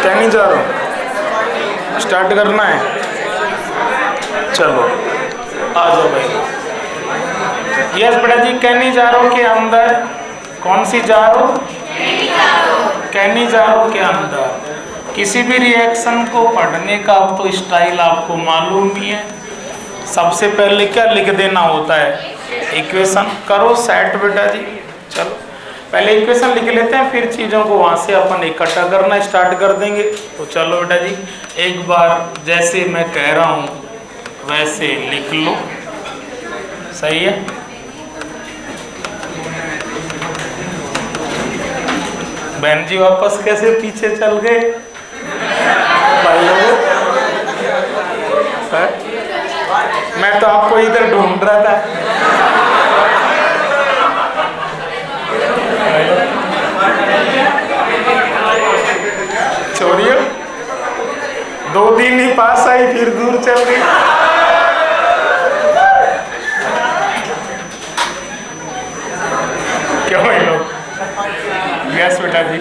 कहने जा रहा हूँ, स्टार्ट करना है। चलो आ जाओ भाई। यस बेटा जी, कहने जा रहा हूँ के अंदर कौन सी जारो? कहने जा रहा हूँ के अंदर किसी भी रिएक्शन को पढ़ने का अब तो स्टाइल आपको मालूम ही है। सबसे पहले क्या लिख देना होता है? इक्वेशन। करो सेट बेटा जी। चलो पहले इक्वेशन लिख लेते हैं, फिर चीज़ों को वहाँ से अपन इकट्ठा करना स्टार्ट कर देंगे। तो चलो बेटा जी, एक बार जैसे मैं कह रहा हूँ वैसे लिख लो, सही है? बहन जी वापस कैसे पीछे चल गए भाई लोग? मैं तो आपको इधर ढूंढ रहा था। छोड़िए, 2 दिन ही पास आई फिर दूर चल गई। क्यों भाई लोग? यस बेटा जी।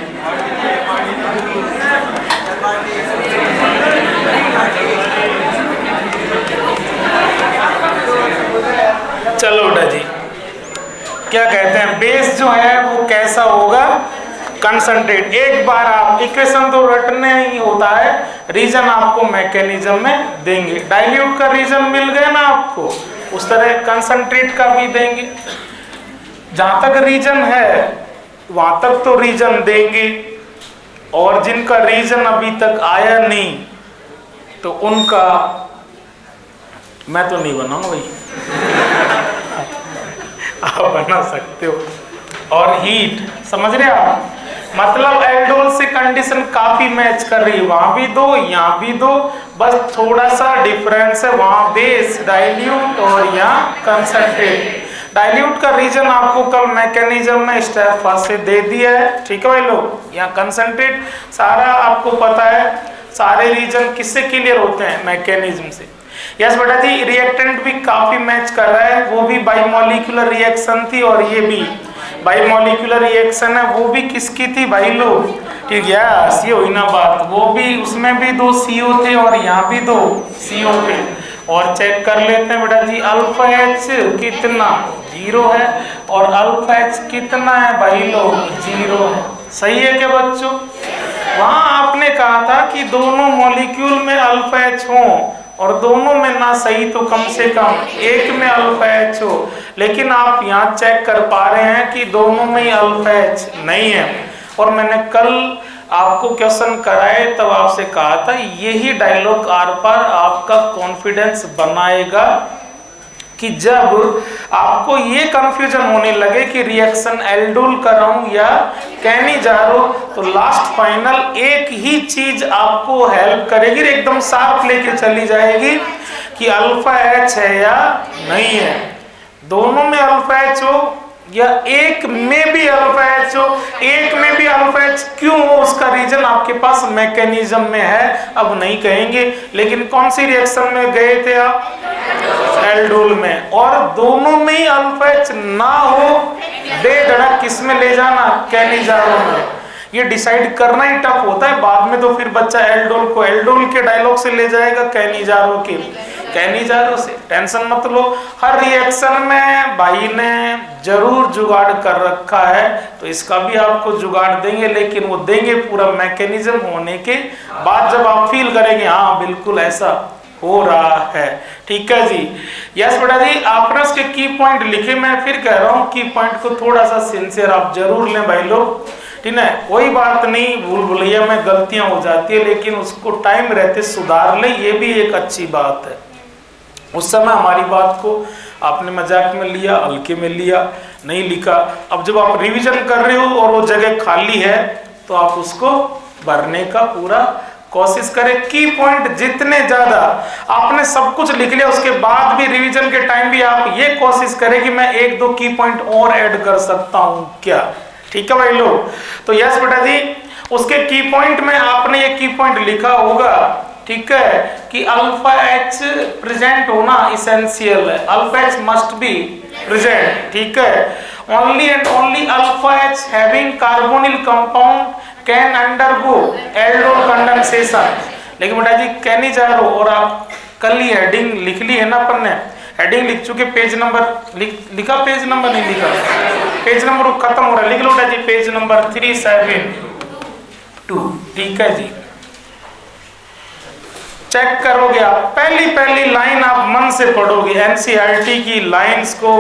चलो बेटा जी, क्या कहते हैं, बेस जो है वो कैसा होगा? कंसंट्रेट। एक बार आप इक्वेशन तो रटने ही होता है, रीजन आपको मैकेनिज्म में देंगे। डाइल्यूट का रीजन मिल गया ना आपको, उस तरह कंसंट्रेट का भी देंगे। जहां तक रीजन है वहां तक तो रीजन देंगे, और जिनका रीजन अभी तक आया नहीं तो उनका मैं तो नहीं बनाऊंगा भाई। आप बना सकते हो। और हीट, समझ रहे आप? मतलब एल्डोल से कंडीशन काफी मैच कर रही है, वहां भी दो यहाँ भी दो, बस थोड़ा सा डिफरेंस है, वहां बेस डाइल्यूट और यहाँ कंसंट्रेट। डाइल्यूट का रीजन आपको कल मैकेनिज्म में स्टेप फर्स्ट से दे दिया है, ठीक है भाई लोग? यहाँ कंसंट्रेट सारा आपको पता है, सारे रीजन किससे क्लियर होते हैं? मैकेनिज्म से। यस बेटा जी, रिएक्टेंट भी काफी मैच कर रहा है, वो भी बाइमोलिकुलर रिएक्शन थी, और ये भी बाइमोलिकुलर रिएक्शन है। वो भी किसकी थी भाई लोग? ठीक है, ये हुई ना बात। वो भी, उसमें भी 2 CO थे और यहाँ भी 2 CO थे। और चेक कर लेते हैं बेटा जी, अल्फा H कितना? 0 है, और अल्फा H कितना है भाई लोग? 0 है। सही है क्या बच्चों? वहां आपने कहा था कि दोनों मॉलिक्यूल में अल्फा H हो, और दोनों में ना सही तो कम से कम एक में अल्फा H हो, लेकिन आप यहाँ चेक कर पा रहे हैं कि दोनों में ही अल्फा H नहीं है। और मैंने कल आपको क्वेश्चन कराए तब आपसे कहा था यही डायलॉग आर पार आपका कॉन्फिडेंस बनाएगा कि जब आपको ये कंफ्यूजन होने लगे कि रिएक्शन एल्डोल कर रहा हूं या कहने जा रहा हूं, तो लास्ट फाइनल एक ही चीज आपको हेल्प करेगी, एकदम साफ लेके चली जाएगी कि अल्फा H है या नहीं है। दोनों में अल्फा H हो या एक में भी अल्फा H हो, एक में भी अल्फा H क्यों हो, उसका रीजन आपके पास मैकेनिज्म में है, अब नहीं कहेंगे। लेकिन कौन सी रिएक्शन में गए थे आप? एल्डोल में। और दोनों में ही अल्फा H ना हो, बेधड़क किस में ले जाना? कहने जा रहा हूं। ये डिसाइड करना ही टफ होता है, बाद में तो फिर बच्चा एल्डोल को एल्डोल के डायलॉग से ले जाएगा, कहने जा रहा के कहने जा रहा से। टेंशन मत लो, हर रिएक्शन में भाई ने जरूर जुगाड़ कर रखा है, तो इसका भी आपको जुगाड़ देंगे, लेकिन वो देंगे पूरा मैकेनिज्म होने के बाद, जब आप फील करेंगे हाँ बिल्कुल ऐसा हो रहा है। ठीक है जी। यस बेटा जी, आपने उसके की पॉइंट लिखे, मैं फिर कह रहा हूँ की पॉइंट को थोड़ा सा सिंसियर आप जरूर लें भाई लोग, ठीक है? कोई बात नहीं, भूल भुलैया में गलतियां हो जाती है, लेकिन उसको टाइम रहते सुधार ले, ये भी एक अच्छी बात है। उस समय हमारी बात को आपने मजाक में लिया, हल्के में लिया, नहीं लिखा। अब जब आप रिवीजन कर रहे हो और वो जगह खाली है, तो आप उसको भरने का पूरा कोशिश करें। की पॉइंट जितने ज्यादा आपने सब कुछ लिख लिया, उसके बाद भी रिवीजन के टाइम भी आप ये कोशिश करें कि मैं 1-2 की पॉइंट और ऐड कर सकता हूं क्या। ठीक है भाई लोग? तो यस बेटा जी, उसके की पॉइंट में आपने ये की पॉइंट लिखा होगा, ठीक है, कि अल्फा H प्रेजेंट होना इसेंशियल है, alpha H must be present. ठीक है, only and only alpha H having carbonyl compound can undergo aldol relaxation. लेकिन बेटा जी कहने जा रहे हो और आप कल ही हेडिंग लिख ली है ना, अपन ने हेडिंग लिख चुके, पेज नंबर लिखा, पेज नंबर नहीं लिखा, पेज नंबर खत्म हो रहा है, लिख लो बेटा जी पेज नंबर 372। ठीक है जी, चेक करोगे आप, पहली लाइन आप मन से पढ़ोगे, एनसीईआरटी की लाइंस को,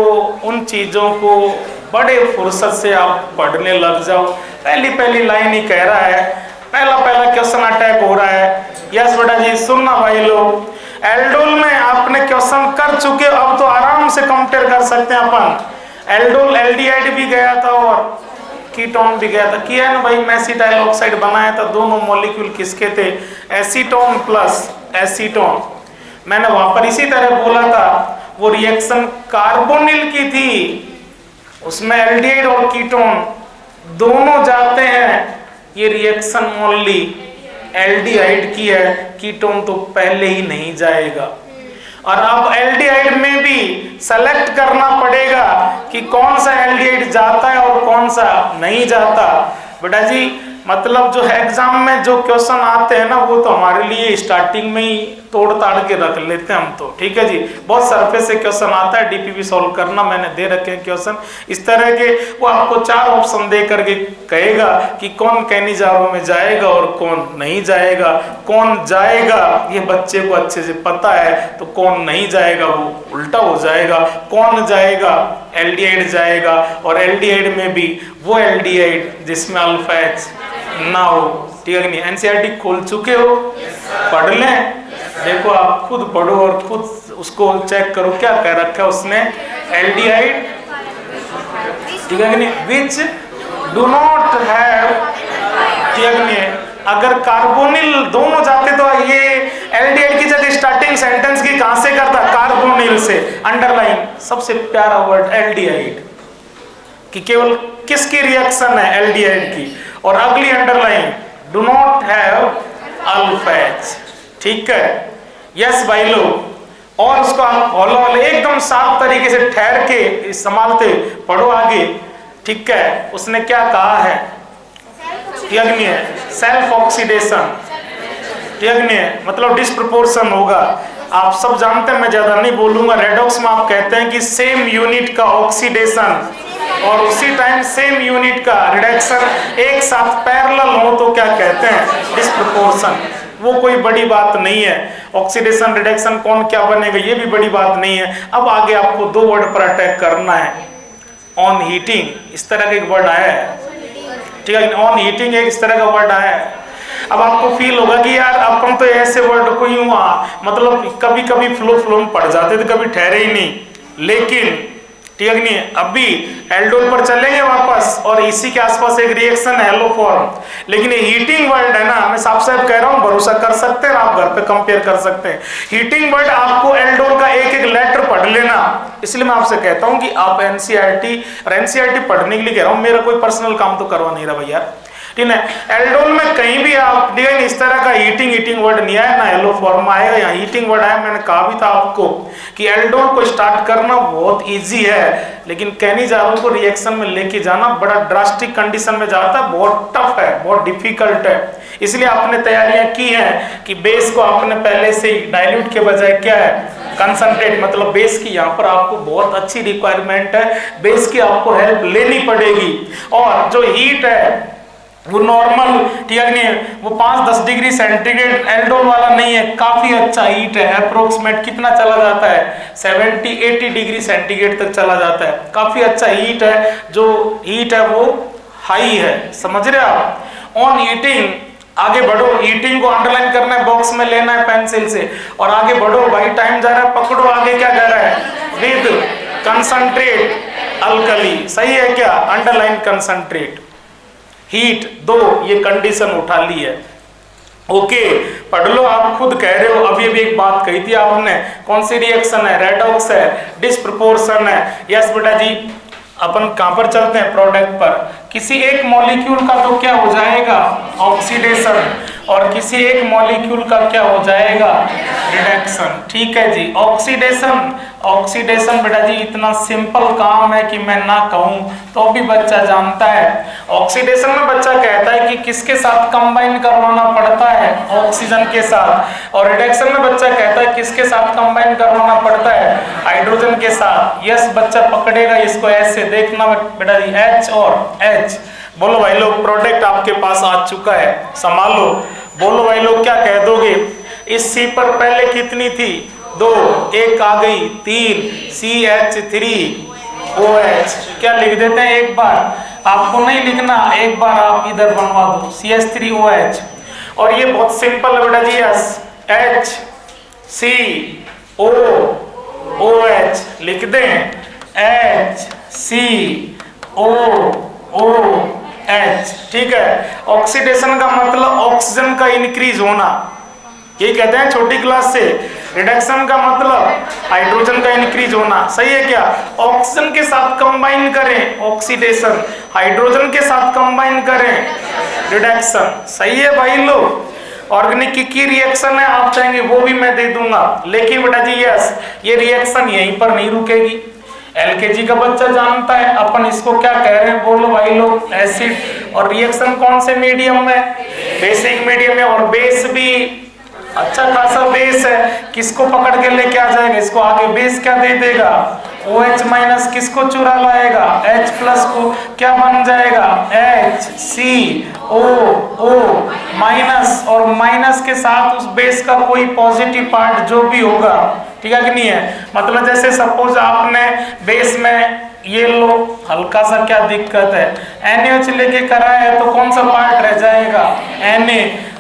उन चीजों को बड़े फुर्सत से आप पढ़ने लग जाओ। पहली लाइन ही कह रहा है, पहला क्वेश्चन अटैक हो रहा है। यस बेटा जी, सुनना भाई लोग, एल्डोल में आपने क्वेश्चन कर चुके, अब तो आराम से कंपेयर कर सकते हैं अपन। एल्डोल एल्डिहाइड भी गया था और कीटोन भी गया था, किया है ना भाई, मेसिटाइल ऑक्साइड बनाया था, दोनों मॉलिक्यूल किसके थे, एसीटोन प्लस एसीटोन। मैंने वहां पर इसी तरह बोला था, वो रिएक्शन कार्बोनिल की थी, उसमें एल्डिहाइड और कीटोन दोनों जाते हैं, ये रिएक्शन ओनली एल्डिहाइड की है, कीटोन तो पहले ही नहीं जाएगा। और अब एल्डिहाइड में भी सेलेक्ट करना पड़ेगा कि कौन सा एल्डिहाइड जाता है और कौन सा नहीं जाता। बेटा जी मतलब जो है एग्जाम में जो क्वेश्चन आते हैं ना, वो तो हमारे लिए स्टार्टिंग में ही तोड़ ताड़ के रख लेते हैं हम तो। ठीक है जी, बहुत सरफेस से क्वेश्चन आता है, डीपीपी सॉल्व करना, मैंने दे रखे हैं क्वेश्चन इस तरह के। वो आपको 4 ऑप्शन दे करके कहेगा कि कौन कैनिजारो में जाएगा और कौन नहीं जाएगा। कौन जाएगा ये बच्चे को अच्छे से पता है, तो कौन नहीं जाएगा वो उल्टा हो जाएगा। कौन जाएगा, एल्डिहाइड जाएगा, और एल्डिहाइड में भी वो एल्डिहाइड जिसमें अल्फा एच ना हो। ठीक है नहीं, एनसीईआरटी खोल चुके हो, पढ़ लें, देखो आप खुद पढ़ो और खुद उसको चेक करो क्या कह रखा है उसने, एल्डिहाइड, ठीक है नहीं, विच डू नॉट हैव, ठीक है नहीं, अगर कार्बोनिल दोनों जाते तो ये एल्डिहाइड की जगह स्टार्टिंग सेंटेंस की कहां से करता, कार्बोनिल से। अंडरलाइन सबसे प्यारा वर्ड एल्डिहाइड, कि केवल किसकी रिएक्शन है, एल्डिहाइड की, और अगली underline do not have alpha H. ठीक है, यस भाई लोग, और उसको आप फॉलो एकदम साफ तरीके से ठहर के संभालते पढ़ो आगे। ठीक है, उसने क्या कहा है, ठीक है, सेल्फ ऑक्सीडेशन, ठीक है, मतलब डिस्प्रपोर्शन होगा। आप सब जानते हैं, मैं ज्यादा नहीं बोलूंगा। रेडॉक्स में आप कहते हैं कि सेम यूनिट का ऑक्सीडेशन और उसी टाइम सेम यूनिट का रिडक्शन एक साथ पैरेलल हो तो क्या कहते हैं, डिस्प्रपोर्शन। वो कोई बड़ी बात नहीं है, ऑक्सीडेशन रिडक्शन कौन क्या बनेगा ये भी बड़ी बात नहीं है। अब आगे आपको 2 वर्ड पर अटैक करना है, ऑन हीटिंग, इस तरह का एक वर्ड आया है, ठीक है, ऑन हीटिंग एक इस तरह का वर्ड आया है। अब आपको फील होगा कि यार अपन तो ऐसे वर्ड को यूं मतलब कभी कभी फ्लो में पड़ जाते थे, कभी ठहरे ही नहीं, लेकिन ठीक है नहीं, अभी एल्डोल पर चलेंगे वापस, और इसी के आसपास एक रिएक्शन है हेलो फॉर्म। लेकिन ये हीटिंग वर्ड है ना, मैं साफ साफ कह रहा हूँ, भरोसा कर सकते हैं, आप घर पे कंपेयर कर सकते हैं। हीटिंग वर्ड आपको एल्डोल का एक एक लेटर पढ़ लेना, इसलिए मैं आपसे कहता हूँ कि आप एनसीईआरटी पढ़ने के लिए कह रहा हूँ, मेरा कोई पर्सनल काम तो करवा नहीं रहा भैया। ठीक है, एल्डोल में कहीं भी आप देखें इस तरह का हीटिंग वर्ड नहीं आया ना, हेलो फॉर्म आएगा, यहाँ हीटिंग वर्ड आया। मैंने कहा भी था आपको कि एल्डोल को स्टार्ट करना बहुत इजी है, लेकिन कैनिजारो को रिएक्शन में लेके जाना बड़ा ड्रास्टिक कंडीशन में जाता है, बहुत टफ है, बहुत डिफिकल्ट है। इसलिए आपने तैयारियां की हैं कि बेस को आपने पहले से ही डाइल्यूट के बजाय क्या है, कंसंट्रेट, मतलब बेस की यहाँ पर आपको बहुत अच्छी रिक्वायरमेंट है, बेस की आपको हेल्प लेनी पड़ेगी। और जो हीट है वो नॉर्मल, ठीक है नहीं, वो 5-10 डिग्री सेंटीग्रेड एल्डोल वाला नहीं है, काफी अच्छा हीट है, अप्रोक्सीमेट कितना चला जाता है, 70-80 डिग्री सेंटीग्रेड तक चला जाता है, काफी अच्छा हीट है। जो हीट है वो हाई है, समझ रहे आप। ऑन हीटिंग, आगे बढ़ो, हीटिंग को अंडरलाइन करना है, बॉक्स में लेना है पेंसिल से, और आगे बढ़ो भाई, टाइम जा रहा है, पकड़ो आगे क्या कह रहा है, विद कंसंट्रेट अल्कली, सही है क्या, अंडरलाइन कंसंट्रेट, हीट 2, ये कंडीशन उठा ली है। ओके, पढ़ लो, आप खुद कह रहे हो, अभी एक बात कही थी आपने, कौन सी रिएक्शन है, रेडॉक्स है, डिस्प्रपोर्शन है। यस बेटा जी, अपन कहां पर चलते हैं, प्रोडक्ट पर। किसी एक मॉलिक्यूल का तो क्या हो जाएगा, ऑक्सीडेशन, और किसी एक मॉलिक्यूल का क्या हो जाएगा, रिडक्शन। ठीक है जी, ऑक्सीडेशन बेटा जी इतना सिंपल काम है कि मैं ना कहूं तो भी बच्चा जानता है। ऑक्सीडेशन में बच्चा कहता है कि किसके साथ कंबाइन करवाना पड़ता है, है ऑक्सीजन के साथ, और रिडक्शन में बच्चा कहता है किसके साथ कंबाइन करवाना पड़ता है, हाइड्रोजन के साथ। यस बच्चा पकड़ेगा इसको, ऐसे देखना बेटा जी, H और H। बोलो भाई लोग, प्रोडक्ट आपके पास आ चुका है, संभालो। बोलो भाई लोग, क्या कह दोगे? इस C पर पहले कितनी थी? 2, एक आ गई 3, CH3OH। क्या लिख देते हैं एक बार? आपको नहीं लिखना, एक बार आप इधर बनवा दो CH3OH। और ये बहुत सिंपल है बेटा जी, HCOOH लिख दें, HCOOH। ठीक है। ऑक्सीडेशन का मतलब ऑक्सीजन का इंक्रीज होना, ये कहते हैं छोटी क्लास से। रिडक्शन का मतलब हाइड्रोजन का इंक्रीज होना, सही है क्या? ऑक्सीजन के साथ कंबाइन करें ऑक्सीडेशन, हाइड्रोजन के साथ कंबाइन करें रिडक्शन, सही है भाई लोग। ऑर्गेनिक की रिएक्शन है, आप चाहेंगे वो भी मैं दे दूंगा, लेकिन बेटा जी यस, ये रिएक्शन यहीं पर नहीं रुकेगी। एलकेजी का बच्चा जानता है अपन इसको क्या कह रहे हैं, बोलो भाई लोग, एसिड। और रिएक्शन कौन से मीडियम में? बेसिक मीडियम में, और बेस भी अच्छा खासा बेस है। किसको पकड़ के लेके आ जाएगा इसको आगे? बेस क्या दे देगा? OH माइनस किसको चुरा लाएगा? H प्लस को। क्या बन जाएगा? HCOO माइनस, और माइनस के साथ उस बेस का कोई पॉजिटिव पार्ट जो भी होगा, ठीक है कि नहीं है? मतलब जैसे सपोज आपने बेस में ये लो, हल्का सा क्या दिक्कत है, NaOH लेके कराया है तो कौन सा पार्ट रह जाएगा? Na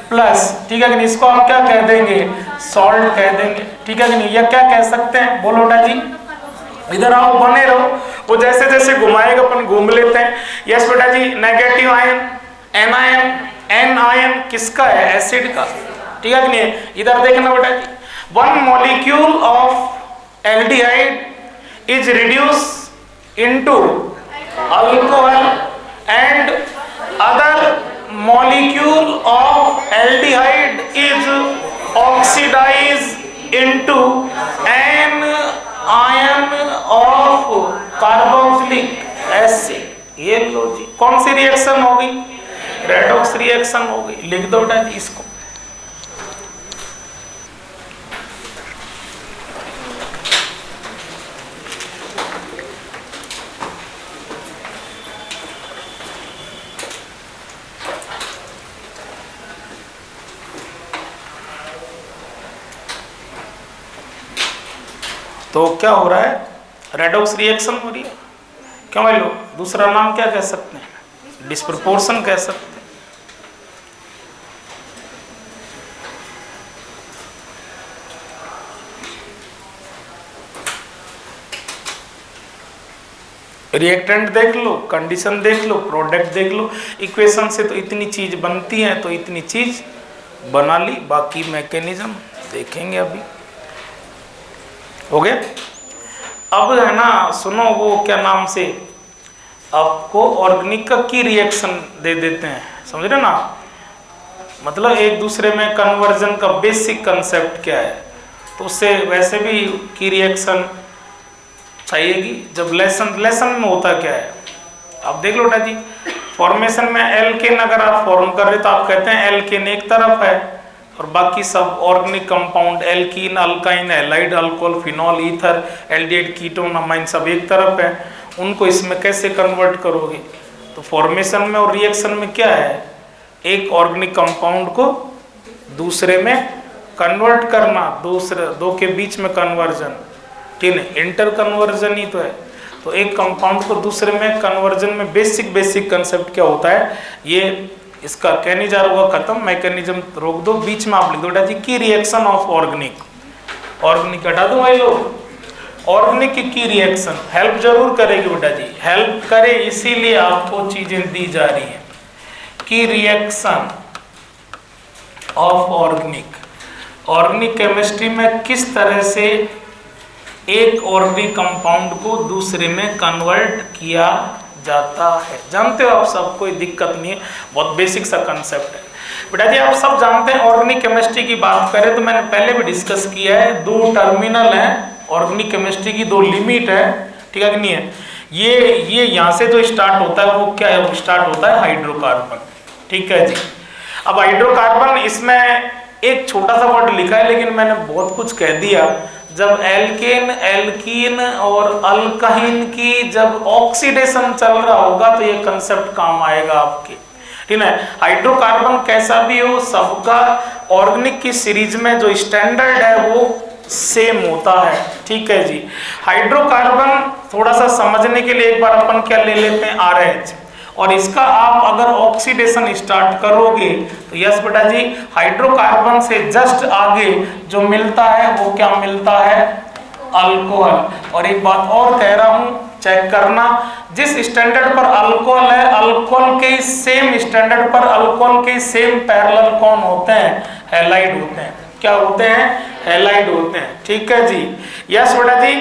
प्लस, ठीक है कि नहीं? इसको आप क्या कह देंगे? सॉल्ट कह देंगे, ठीक है कि नहीं? या क्या कह सकते हैं? बोलो बेटा जी, इधर आओ, बने रहो। वो जैसे जैसे घुमाएगा अपन घूम लेते हैं। यस बेटा जी, नेगेटिव आयन N आयन किसका है? एसिड का, ठीक है कि नहीं? इधर देखना बेटा जी, 1 molecule of aldehyde is reduced into alcohol and other molecule of aldehyde is oxidized into an ion of carboxylic acid। ये लो जी, कौन सी रिएक्शन हो गई? रेडॉक्स रिएक्शन हो गई। लिख दो बेटा जी इसको। तो क्या हो रहा है? रेडॉक्स रिएक्शन हो रही है। क्यों भाई लोग? दूसरा नाम क्या कह सकते हैं? डिस्प्रपोर्शन कह सकते हैं। रिएक्टेंट देख लो, कंडीशन देख लो, प्रोडक्ट देख लो। इक्वेशन से तो इतनी चीज बनती है, तो इतनी चीज बना ली, बाकी मैकेनिज्म देखेंगे अभी। हो गया? अब है ना, सुनो, वो क्या नाम से आपको ऑर्गेनिक की रिएक्शन दे देते हैं, समझ रहे ना? मतलब एक दूसरे में कन्वर्जन का बेसिक कंसेप्ट क्या है, तो उससे वैसे भी की रिएक्शन चाहिएगी। जब लेसन में होता क्या है, आप देख लो बेटा जी, फॉर्मेशन में एल्केन अगर आप फॉर्म कर रहे तो आप कहते हैं एल्केन एक तरफ है, और बाकी सब organic compound alkene, alkyne, halide, alcohol, phenol, ether, aldehyde, ketone, amine सब एक तरफ है। उनको इसमें कैसे कन्वर्ट करोगे? तो फॉर्मेशन में और रिएक्शन में क्या है? एक ऑर्गेनिक कंपाउंड को दूसरे में कन्वर्ट करना, दूसरे दो के बीच में कन्वर्जन, ठीक है? इंटर कन्वर्जन ही तो है। तो एक कंपाउंड को दूसरे में कन्वर्जन में बेसिक कंसेप्ट क्या होता है, ये इसका कहने जा रहा होगा खत्म, मैकेनिज्म रोक दो, बीच में आप लिख दो बेटा जी की रिएक्शन ऑफ ऑर्गेनिक। ऑर्गेनिक हटा दो भाई लोग। ऑर्गेनिक की रिएक्शन हेल्प जरूर करेगी बेटा जी, हेल्प करे, इसीलिए आपको चीजें दी जा रही हैं। की reaction of organic, organic chemistry में किस तरह से एक ऑर्गेनिक कंपाउंड को दूसरे में कन्वर्ट किया जाता है, जानते हो आप सब, कोई दिक्कत नहीं है, बहुत बेसिक सा कंसेप्ट है बेटा जी। आप सब जानते हैं ऑर्गेनिक केमिस्ट्री की बात करें तो मैंने पहले भी डिस्कस किया है, 2 टर्मिनल है ऑर्गेनिक केमिस्ट्री की, 2 लिमिट है, ठीक है कि नहीं है? ये यहाँ से जो स्टार्ट होता है वो क्या है? वो स्टार्ट होता है हाइड्रोकार्बन, ठीक है जी। अब हाइड्रोकार्बन, इसमें एक छोटा सा वर्ड लिखा है लेकिन मैंने बहुत कुछ कह दिया। जब एल्केन, एल्कीन और अल्काइन की जब ऑक्सीडेशन चल रहा होगा तो ये कंसेप्ट काम आएगा आपके, ठीक है। हाइड्रोकार्बन कैसा भी हो, सबका ऑर्गेनिक की सीरीज में जो स्टैंडर्ड है वो सेम होता है, ठीक है जी। हाइड्रोकार्बन थोड़ा सा समझने के लिए एक बार अपन क्या ले लेते हैं, RH, और इसका आप अगर ऑक्सीडेशन स्टार्ट करोगे तो यस बेटा जी, हाइड्रोकार्बन से जस्ट आगे जो मिलता है वो क्या मिलता है, अल्कोहल। और एक बात और कह रहा हूं, चेक करना, जिस स्टैंडर्ड पर अल्कोहल है, अल्कोहल के सेम स्टैंडर्ड पर अल्कोहल के सेम पैरेलल कौन होते हैं, हैलाइड होते हैं। क्या होते हैं, हैलाइड होते हैं, ठीक है जी। यस बेटा जी,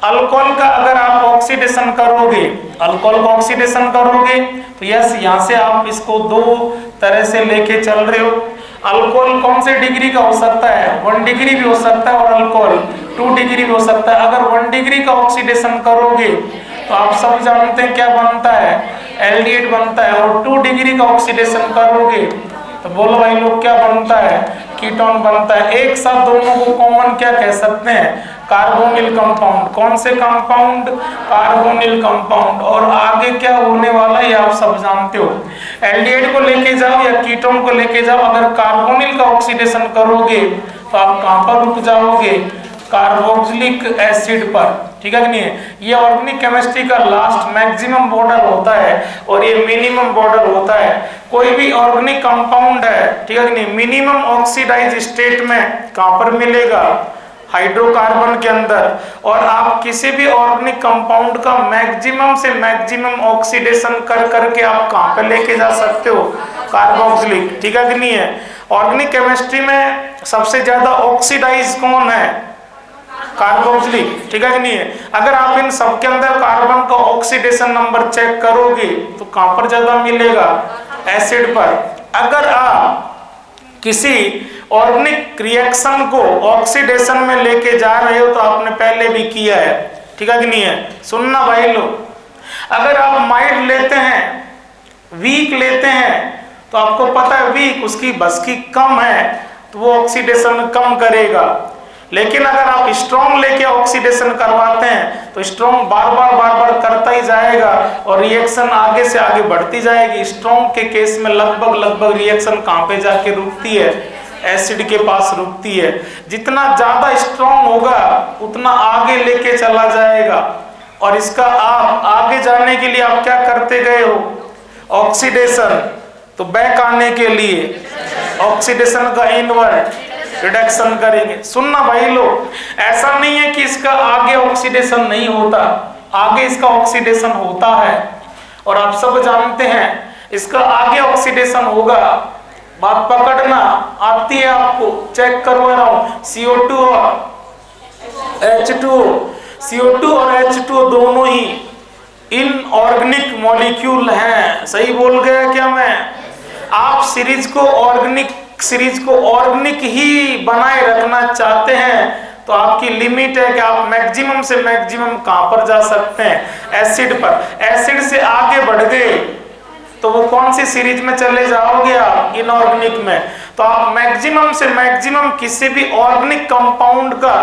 अल्कोहल का अगर आप ऑक्सीडेशन करोगे, अल्कोहल का ऑक्सीडेशन करोगे तो यस, यहाँ से आप इसको दो तरह से लेके चल रहे हो। अल्कोहल कौन से डिग्री का हो सकता है, 1 डिग्री भी हो सकता है, और अल्कोहल 2 डिग्री भी हो सकता है। अगर 1 डिग्री का ऑक्सीडेशन करोगे तो आप सब जानते हैं क्या बनता है, एल्डिहाइड बनता है। और 2 डिग्री का ऑक्सीडेशन करोगे तो बोलो भाई लोग क्या बनता है, कीटोन बनता है। एक साथ दोनों को कॉमन क्या कह सकते हैं, कार्बोनिल कंपाउंड। कौन से कंपाउंड, कार्बोनिल कंपाउंड। और आगे क्या होने वाला है आप सब जानते हो, एल्डिहाइड को लेके जाओ या कीटोन को लेके जाओ, अगर कार्बोनिल का ऑक्सीडेशन करोगे तो आप कहां पर रुक जाओगे, कार्बोक्सिलिक एसिड पर, ठीक है कि नहीं है। ये ऑर्गेनिक केमिस्ट्री का लास्ट मैक्सिमम बॉर्डर होता है और ये मिनिमम बॉर्डर होता है। कोई भी ऑर्गेनिक कंपाउंड है, ठीक है कि नहीं, मिनिमम ऑक्सीडाइज स्टेट में कहां पर मिलेगा, हाइड्रोकार्बन के अंदर। और आप किसी भी ऑर्गेनिक कंपाउंड का मैक्सिमम से मैक्सिमम ऑक्सीडेशन कर करके आप कहां पे लेके जा सकते हो, कार्बोक्सिलिक, ठीक है कि नहीं है। ऑर्गेनिक केमिस्ट्री में सबसे ज्यादा ऑक्सीडाइज कौन है, कार्बोक्सिलिक, ठीक है कि नहीं है। अगर आप इन सब के अंदर कार्बन का ऑक्सीडेशन नंबर चेक करोगे तो कहां पर ज्यादा मिलेगा, एसिड पर। अगर आप किसी ऑर्गेनिक रिएक्शन को ऑक्सीडेशन में लेके जा रहे हो तो आपने पहले भी किया है, ठीक है कि नहीं है। सुनना भाई लोग, अगर आप माइल्ड लेते हैं, वीक लेते हैं, तो आपको पता है वीक उसकी बस की कम है तो वो ऑक्सीडेशन कम करेगा। लेकिन अगर आप स्ट्रॉन्ग लेके ऑक्सीडेशन करवाते हैं तो स्ट्रॉन्ग बार बार करता ही जाएगा और रिएक्शन आगे से आगे बढ़ती जाएगी। स्ट्रॉन्ग के केस में लगभग रिएक्शन कहां पे जाके रुकती है, एसिड के पास रुकती है। जितना ज्यादा स्ट्रॉन्ग होगा उतना आगे लेके चला जाएगा। और इसका आप आगे जाने के लिए आप क्या करते गए हो, ऑक्सीडेशन। तो बैक आने के लिए ऑक्सीडेशन का इनवर्ट रिडक्शन करेंगे। सुनना भाई लोग, ऐसा नहीं है कि इसका आगे ऑक्सीडेशन नहीं होता, आगे इसका ऑक्सीडेशन होता है और आप सब जानते हैं इसका आगे ऑक्सीडेशन होगा। बात पकड़ना आती है आपको, चेक करवा रहा हूं। CO2 और H2O, CO2 और H2O दोनों ही इनऑर्गेनिक मॉलिक्यूल हैं। सही बोल गया क्या मैं? आप सीरीज को ऑर्गेनिक ही बनाए रखना चाहते हैं तो आपकी लिमिट है कि आप मैक्सिमम से मैक्सिमम कहां पर जा सकते हैं, एसिड पर। एसिड से आगे बढ़ गए तो वो कौन सी सीरीज में चले जाओगे आप, इनऑर्गेनिक में। तो आप मैक्सिमम से मैक्सिमम किसी भी ऑर्गेनिक कंपाउंड का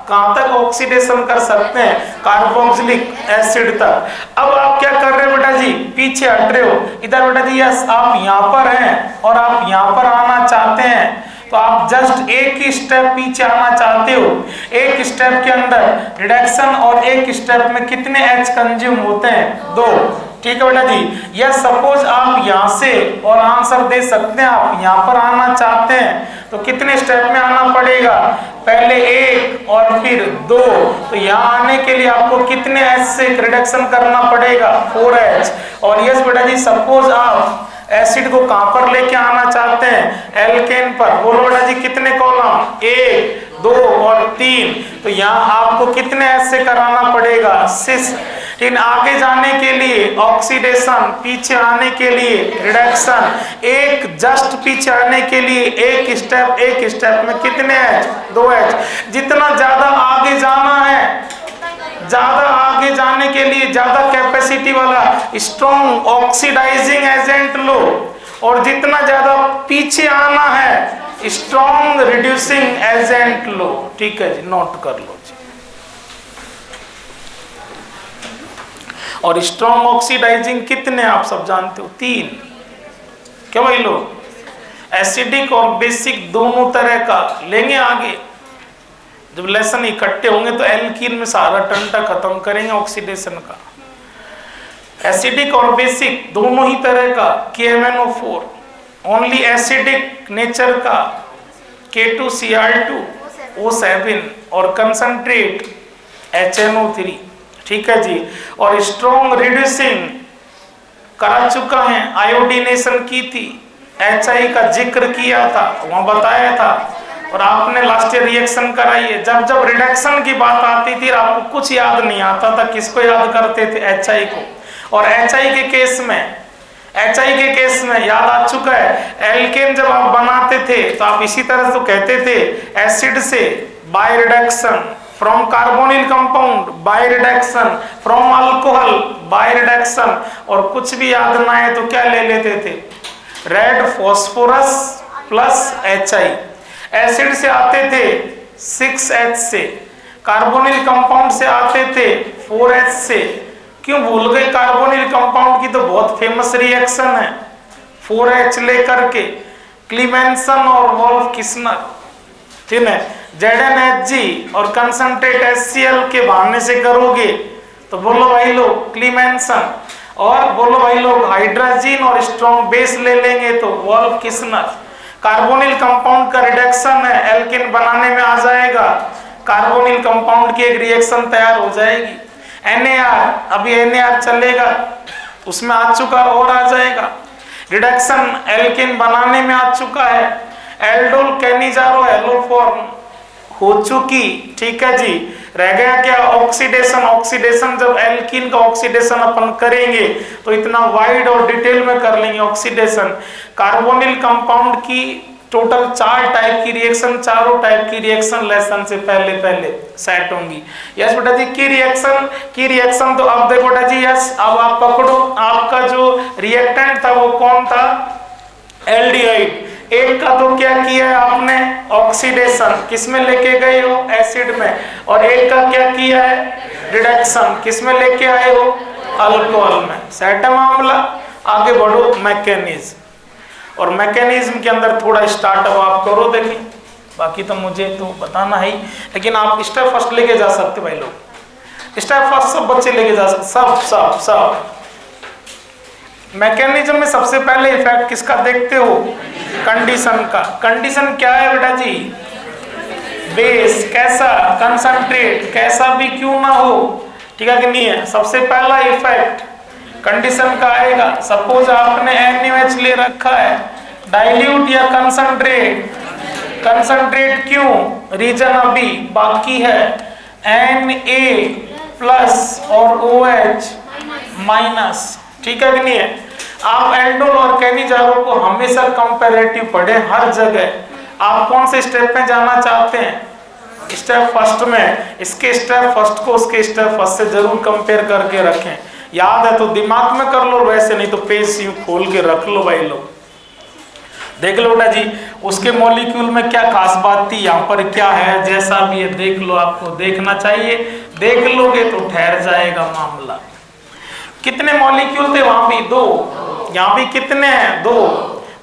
कहां तक ऑक्सीडेशन कर सकते हैं, कार्बोक्सिलिक एसिड तक। अब आप क्या कर रहे हो बेटा जी, पीछे हट रहे हो। इधर बेटा जी यस, आप यहाँ पर हैं और आप यहाँ पर आना चाहते हैं तो आप जस्ट एक ही स्टेप पीछे आना चाहते हो। एक स्टेप के अंदर रिडक्शन और एक स्टेप में कितने H कंज्यूम होते हैं, 2, ठीक है बेटा जी। या सपोज आप यहाँ से, और आंसर दे सकते हैं, आप यहाँ पर आना चाहते हैं तो कितने स्टेप में आना पड़ेगा, पहले 1 और फिर 2। तो यहाँ आने के लिए आपको कितने H से रिडक्शन करना पड़ेगा, 4H। और यस बेटा जी, सपोज आप एसिड को कहां पर लेके आना चाहते हैं, एल्केन पर। बोलो बेटा जी कितने कॉलम, 1, 2 और 3। तो यहाँ आपको कितने H से कराना पड़ेगा, 6। लेकिन आगे जाने के लिए ऑक्सीडेशन, पीछे आने के लिए रिडक्शन, एक जस्ट पीछे आने के लिए एक स्टेप में कितने H, 2H। जितना ज्यादा आगे जाना है, ज्यादा आगे जाने के लिए ज्यादा कैपेसिटी वाला स्ट्रॉन्ग ऑक्सीडाइजिंग एजेंट लो। और जितना ज्यादा पीछे आना है स्ट्रॉन्ग रिड्यूसिंग एजेंट लो। ठीक है जी, नोट कर लो जी। और स्ट्रॉन्ग ऑक्सीडाइजिंग कितने आप सब जानते हो, 3। क्या भाई लोग, एसिडिक और बेसिक दोनों तरह का लेंगे आगे। जब लेसन इकट्ठे होंगे तो एल्कीन में सारा टंटा खत्म करेंगे ऑक्सीडेशन का। एसिडिक और बेसिक दोनों ही तरह का KMnO4, ओनली एसिडिक नेचर का K2Cr2O7 और कंसंट्रेट HNO3। ठीक है जी। और स्ट्रॉन्ग रिड्यूसिंग करा चुका है, आयोडीनेशन की थी, HI का जिक्र किया था, वहां बताया था। और आपने लास्ट ईयर रिएक्शन कराई है। जब जब रिडक्शन की बात आती थी आपको कुछ याद नहीं आता था, किसको याद करते थे, HI को। और HI के केस में याद आ चुका है, एल्केन जब आप बनाते थे तो आप इसी तरह तो कहते थे एसिड से by reduction, from carbonyl compound by reduction, from alcohol by reduction. और कुछ भी याद ना आए तो क्या ले लेते थे, red phosphorus plus HI। Acid से आते थे 6H से, कार्बोनिल कंपाउंड से आते थे 4H से। क्यों भूल गए, कार्बोनिल कंपाउंड की तो बहुत फेमस रिएक्शन है 4H लेकर के, क्लीमेंसन और वोल्फ किस्नर। ठीक है, ZnHg और कंसंट्रेट HCl के बहाने से करोगे तो बोलो भाई लोग क्लीमेंसन, और बोलो भाई लोग हाइड्रोजन और स्ट्रॉन्ग बेस ले लेंगे तो वोल्फ किस्नर। कार्बोनिल कंपाउंड का रिडक्शन है, एल्केन बनाने में आ जाएगा, कार्बोनिल कंपाउंड की एक रिएक्शन तैयार हो जाएगी। NaR, अभी NaR चलेगा, उसमें आ चुका और आ जाएगा, रिडक्शन एल्केन बनाने में आ चुका है। एल्डोल कैनिजारो हेलोफॉर्म हो चुकी। ठीक है जी, रह गया क्या, ऑक्सीडेशन। जब एल्कीन का ऑक्सीडेशन अपन करेंगे तो इतना वाइड और डिटेल में कर लेंगे ऑक्सीडेशन। कार्बोनिल कंपाउंड की टोटल 4 टाइप की रिएक्शन, चारों टाइप की रिएक्शन लेसन से पहले सेट होंगी। यस बेटा जी, की रिएक्शन तो अब देखो बेटा जी, यस अब आप पकड़ो, आपका जो रिएक्टेंट था वो कौन था, एल्डिहाइड। एक का तो क्या किया है आपने, ऑक्सीडेशन, किसमें लेके गए हो, एसिड में। और एक का क्या किया है, रिडक्शन, किसमें लेके आए हो, अल्कोहल में। सेट है मामला। आगे बढ़ो मैकेनिज्म, और मैकेनिज्म के अंदर थोड़ा स्टार्टअप आप करो, देखिए बाकी तो मुझे तो बताना है ही, लेकिन आप स्टेप फर्स्ट लेके जा सकते भाई लोग, स्टेप फर्स्ट सब बच्चे लेके जा सकते, सब मैकेनिज्म में सबसे पहले इफेक्ट किसका देखते हो, कंडीशन का। कंडीशन क्या है बेटा जी, बेस कैसा, कंसंट्रेट कैसा भी क्यों ना हो, ठीक है कि नहीं है। सबसे पहला इफेक्ट कंडीशन का आएगा। सपोज आपने NaOH ले रखा है, डाइल्यूट या कंसंट्रेट, कंसंट्रेट क्यों, रीजन अभी बाकी है, Na प्लस और OH माइनस, ठीक है कि नहीं है। आप एल्डोल और कैनिजारो को हमेशा कंपैरेटिव पढ़ें हर जगह। आप कौन से स्टेप में जाना चाहते हैं, स्टेप फर्स्ट में, इसके स्टेप फर्स्ट को उसके स्टेप फर्स्ट से जरूर कंपेयर करके रखें। याद है तो दिमाग में कर लो, वैसे नहीं तो पेज यूं खोल के रख लो भाई लोग, देख लो बेटा जी उसके मॉलिक्यूल में क्या खास बात थी, यहाँ पर क्या है, जैसा भी है देख लो, आपको देखना चाहिए, देख लोगे तो ठहर जाएगा मामला। कितने मॉलिक्यूल थे, वहां भी 2, यहाँ भी कितने हैं, 2,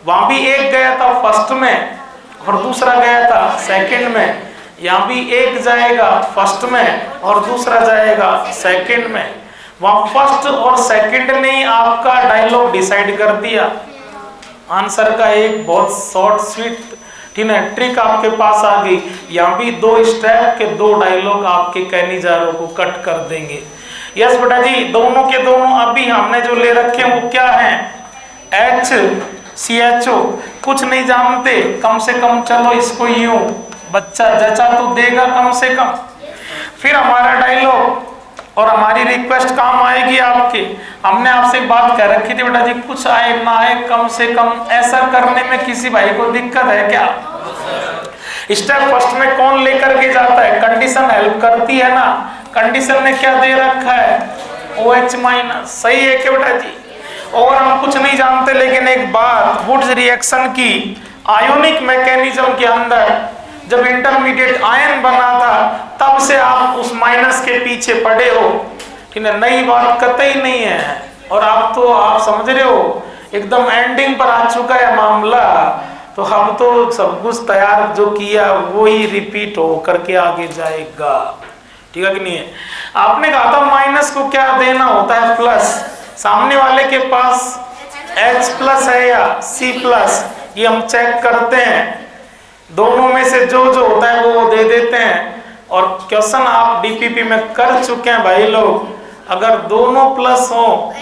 वहां भी एक गया था फर्स्ट में और दूसरा गया था सेकंड में, यहाँ भी एक जाएगा फर्स्ट में और दूसरा जाएगा सेकंड में। वहां फर्स्ट और सेकंड ने ही आपका डायलॉग डिसाइड कर दिया आंसर का, एक बहुत शॉर्ट स्वीट ठीक है ट्रिक आपके पास आ गई। यहाँ भी 2 स्टेप के 2 डायलॉग आपके कैनिजारो को कट कर देंगे। यस बेटा जी, दोनों के दोनों अभी हमने जो ले रखे हैं वो क्या है, HCHO, कुछ नहीं जानते, कम से कम चलो इसको यूं बच्चा जचा तो देगा कम से कम। फिर हमारा डायलॉग और हमारी रिक्वेस्ट काम आएगी आपके। हमने आपसे एक बात कह रखी थी बेटा जी, कुछ आए ना आए कम से कम ऐसा करने में किसी भाई को दिक्कत है क्या। स्टेप फर्स्ट में कौन लेकर के जाता है, कंडीशन हेल्प करती है ना। कंडीशन ने क्या दे रखा है, OH माइनस, सही है क्या बेटा जी। और हम कुछ नहीं जानते, लेकिन एक बात, वुड्स रिएक्शन की आयोनिक मैकेनिज्म के अंदर जब इंटरमीडिएट आयन बना था तब से आप उस माइनस के पीछे पड़े हो, ठीक है, नई बात कतई नहीं है। और आप तो आप समझ रहे हो एकदम एंडिंग पर आ चुका है मामला, तो हम तो सब कुछ तैयार जो किया वो ही रिपीट हो करके आगे जाएगा, ठीक है कि नहीं है। आपने कहा था माइनस को क्या देना होता है, प्लस। सामने वाले के पास H प्लस है या C प्लस, ये हम चेक करते हैं, दोनों में से जो जो होता है वो दे देते हैं। और क्वेश्चन आप डीपीपी में कर चुके हैं भाई लोग, अगर दोनों प्लस हो,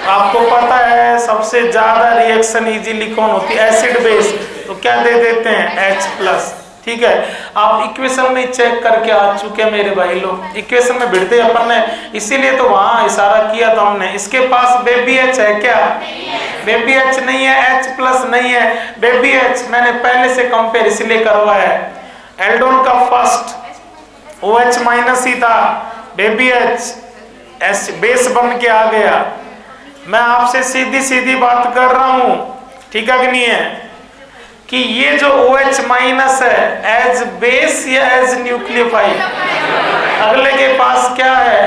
आपको पता है सबसे ज्यादा रिएक्शन इजीली कौन होती है, एसिड बेस, तो क्या दे देते हैं H प्लस, ठीक है। आप इक्वेशन में चेक करके आ चुके हैं मेरे भाई लोग, इक्वेशन में भिड़ते अपन ने, इसीलिए तो वहां इशारा किया था हमने। इसके पास बेबी H है क्या? बेबी H नहीं है, H प्लस नहीं है, बेबी H मैंने पहले से कंपेयर इसलिए करवाया है। एल्डोन का फर्स्ट OH माइनस ही था, बेबी H एस बेस बन के आ गया। मैं आपसे सीधी सीधी बात कर रहा हूं, ठीक है कि नहीं है, कि ये जो OH माइनस है एज बेस या एज न्यूक्लियोफाइल, अगले के पास क्या है,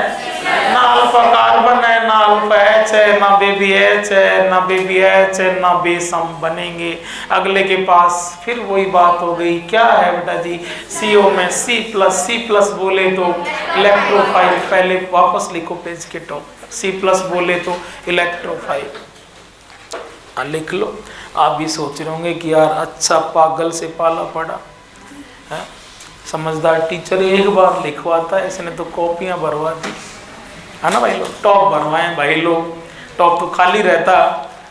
ना अल्फा कार्बन है, ना अल्फा H है, ना बेबी H है, ना बेबी H है, ना बेस हम बनेंगे। अगले के पास फिर वही बात हो गई, क्या है बेटा जी, CO में C प्लस बोले तो इलेक्ट्रोफाइल, पहले वापस लिखो पेज के टॉप, C प्लस बोले तो इलेक्ट्रोफाइल, लिख लो। आप भी सोच रहे होंगे कि यार अच्छा पागल से पाला पड़ा है, समझदार टीचर एक बार लिखवाता है, इसने तो कॉपियां भरवा दी है ना भाई लोग, टॉप भरवाएं भाई लोग, टॉप तो खाली रहता,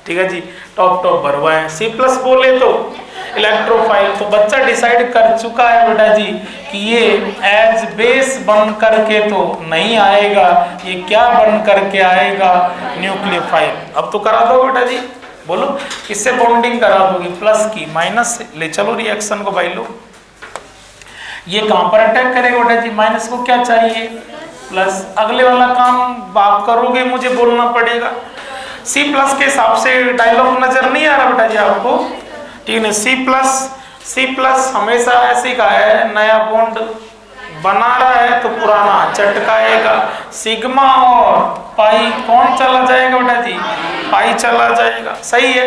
ठीक है जी, टॉप भरवाएं। C प्लस बोले तो इलेक्ट्रोफाइल, तो बच्चा डिसाइड कर चुका है बेटा जी कि ये एज बेस बन करके तो नहीं आएगा, ये क्या बन करके आएगा, न्यूक्लियोफाइल। अब तो करा दो बेटा जी, बोलो किससे बॉन्डिंग करा दोगे, प्लस की, माइनस से, ले चलो रिएक्शन को भाई लोग। ये कहां पर अटैक करेगा बेटा जी, माइनस को क्या चाहिए, प्लस। अगले वाला काम बात करोगे मुझे बोलना पड़ेगा। C प्लस के हिसाब से डायलॉग नजर नहीं आ रहा बेटा जी आपको, ठीक है। C प्लस हमेशा ऐसे का है, नया बॉन्ड बना रहा है तो पुराना चटकाएगा। सिग्मा और पाई कौन चला जाएगा बेटा जी, पाई चला जाएगा, सही है।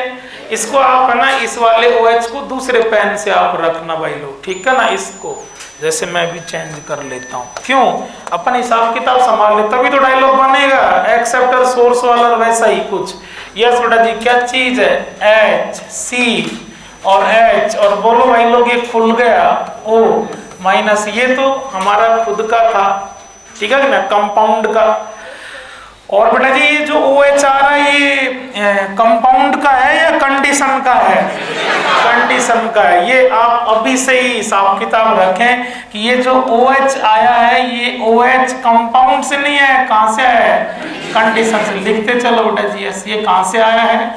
इसको आप है ना, इस वाले OH को दूसरे पेन से आप रखना भाई लोग, ठीक है ना, इसको जैसे मैं भी चेंज कर लेता हूँ, क्यों, अपन हिसाब किताब संभाल ले, तभी तो डायलॉग बनेगा। एक्सेप्टर सोर्स वाला वैसा ही कुछ। यस बेटा जी, क्या चीज है, H C और H, और बोलो भाई लोग ये खुल गया O माइनस, ये तो हमारा खुद का था, ठीक है ना, कंपाउंड का। और बेटा जी ये जो OH आ रहा है ये कंपाउंड का है या कंडीशन का है, कंडीशन का है। ये आप अभी से ही हिसाब किताब रखें कि ये जो OH आया है ये OH कंपाउंड से नहीं है, कहां से आया है, कंडीशन से। लिखते चलो बेटा जी, यस, ये कहां से आया है,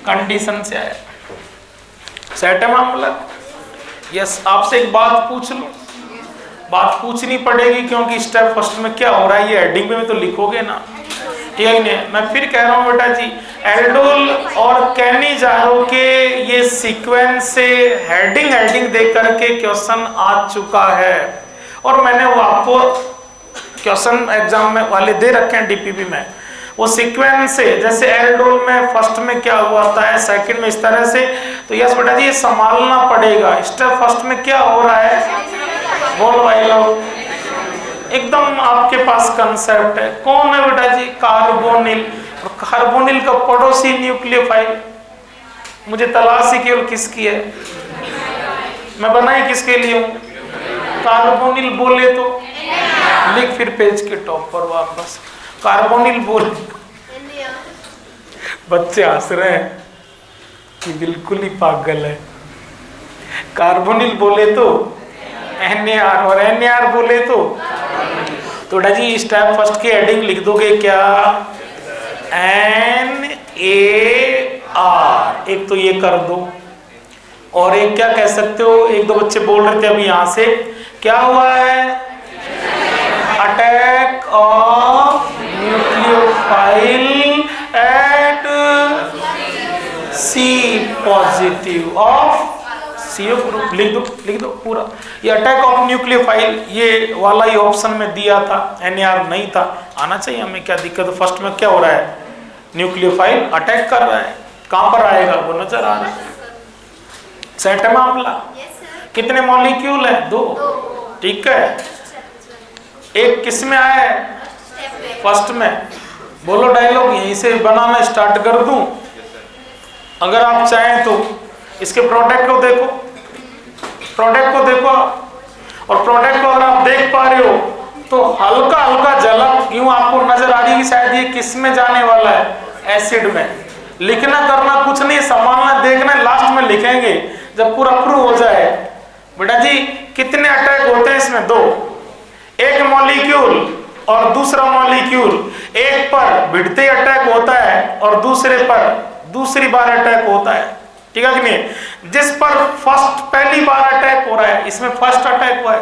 कंडीशन से आया। सेट है मामला। यस, आपसे एक बात पूछ लूं, बात पूछनी पड़ेगी क्योंकि स्टेप फर्स्ट में क्या हो रहा है ये हेडिंग में तो लिखोगे ना, ठीक है नहीं। मैं फिर कह रहा हूँ बेटा जी, एल्डोल और कैनिजारो के ये सीक्वेंस से हेडिंग दे करके क्वेश्चन आ चुका है, और मैंने वो आपको क्वेश्चन एग्जाम में वाले दे रखे हैं डीपीपी में। वो सीक्वेंस से, जैसे एल्डोल में फर्स्ट में क्या हुआ था, सेकंड में इस तरह से, तो यस बेटा जी ये संभालना पड़ेगा। स्टेप फर्स्ट में क्या हो रहा है, बोल भाई लोग, एकदम आपके पास कंसेप्ट है। कौन है बेटा जी, कार्बोनिल। और कार्बोनिल का पड़ोसी न्यूक्लियोफाइल, मुझे तलाश ही केवल किसकी है, मैं बनाई किसके लिए हूं, कार्बोनिल बोले तो लिख फिर पेज के टॉप पर वापस, कार्बोनिल बोले। बच्चे हंस रहे हैं कि बिल्कुल ही पागल है। कार्बोनिल बोले तो NaR, और NaR बोले तो बेटा जी स्टेप फर्स्ट की हेडिंग लिख दोगे क्या, NaR, एक तो ये कर दो, और एक क्या कह सकते हो, एक दो बच्चे बोल रहे थे अभी यहां से, क्या हुआ है, attack of nucleophile at positive of CO group. लिख दो पूरा। ये अटैक ऑफ न्यूक्लियोफाइल ये वाला ही ऑप्शन में दिया था, NAR नहीं था, आना चाहिए हमें, क्या दिक्कत है। फर्स्ट में क्या हो रहा है, न्यूक्लियोफाइल अटैक कर रहा है, कहां पर आएगा वो नजर आ रहा है। सेट है मामला। कितने मॉलिक्यूल है, 2, ठीक है। एक किस में आया है, फर्स्ट में। बोलो डायलॉग यहीं से बनाना स्टार्ट कर दूं। अगर आप चाहें तो इसके प्रोडक्ट को देखो, और प्रोडक्ट को अगर आप देख पा रहे हो तो हल्का हल्का झलक यूं आपको नजर आ रही है, शायद ये किस में जाने वाला है, एसिड में। लिखना करना कुछ नहीं, संभालना देखना, लास्ट में लिखेंगे जब पूरा प्रूव हो जाए। बेटा जी कितने अटैक होते हैं इसमें, 2। एक मॉलिक्यूल और दूसरा मॉलिक्यूल, एक पर भिड़ते अटैक होता है और दूसरे पर दूसरी बार अटैक होता है, ठीक है कि नहीं। जिस पर फर्स्ट पहली बार अटैक हो रहा है, इसमें फर्स्ट अटैक हुआ है,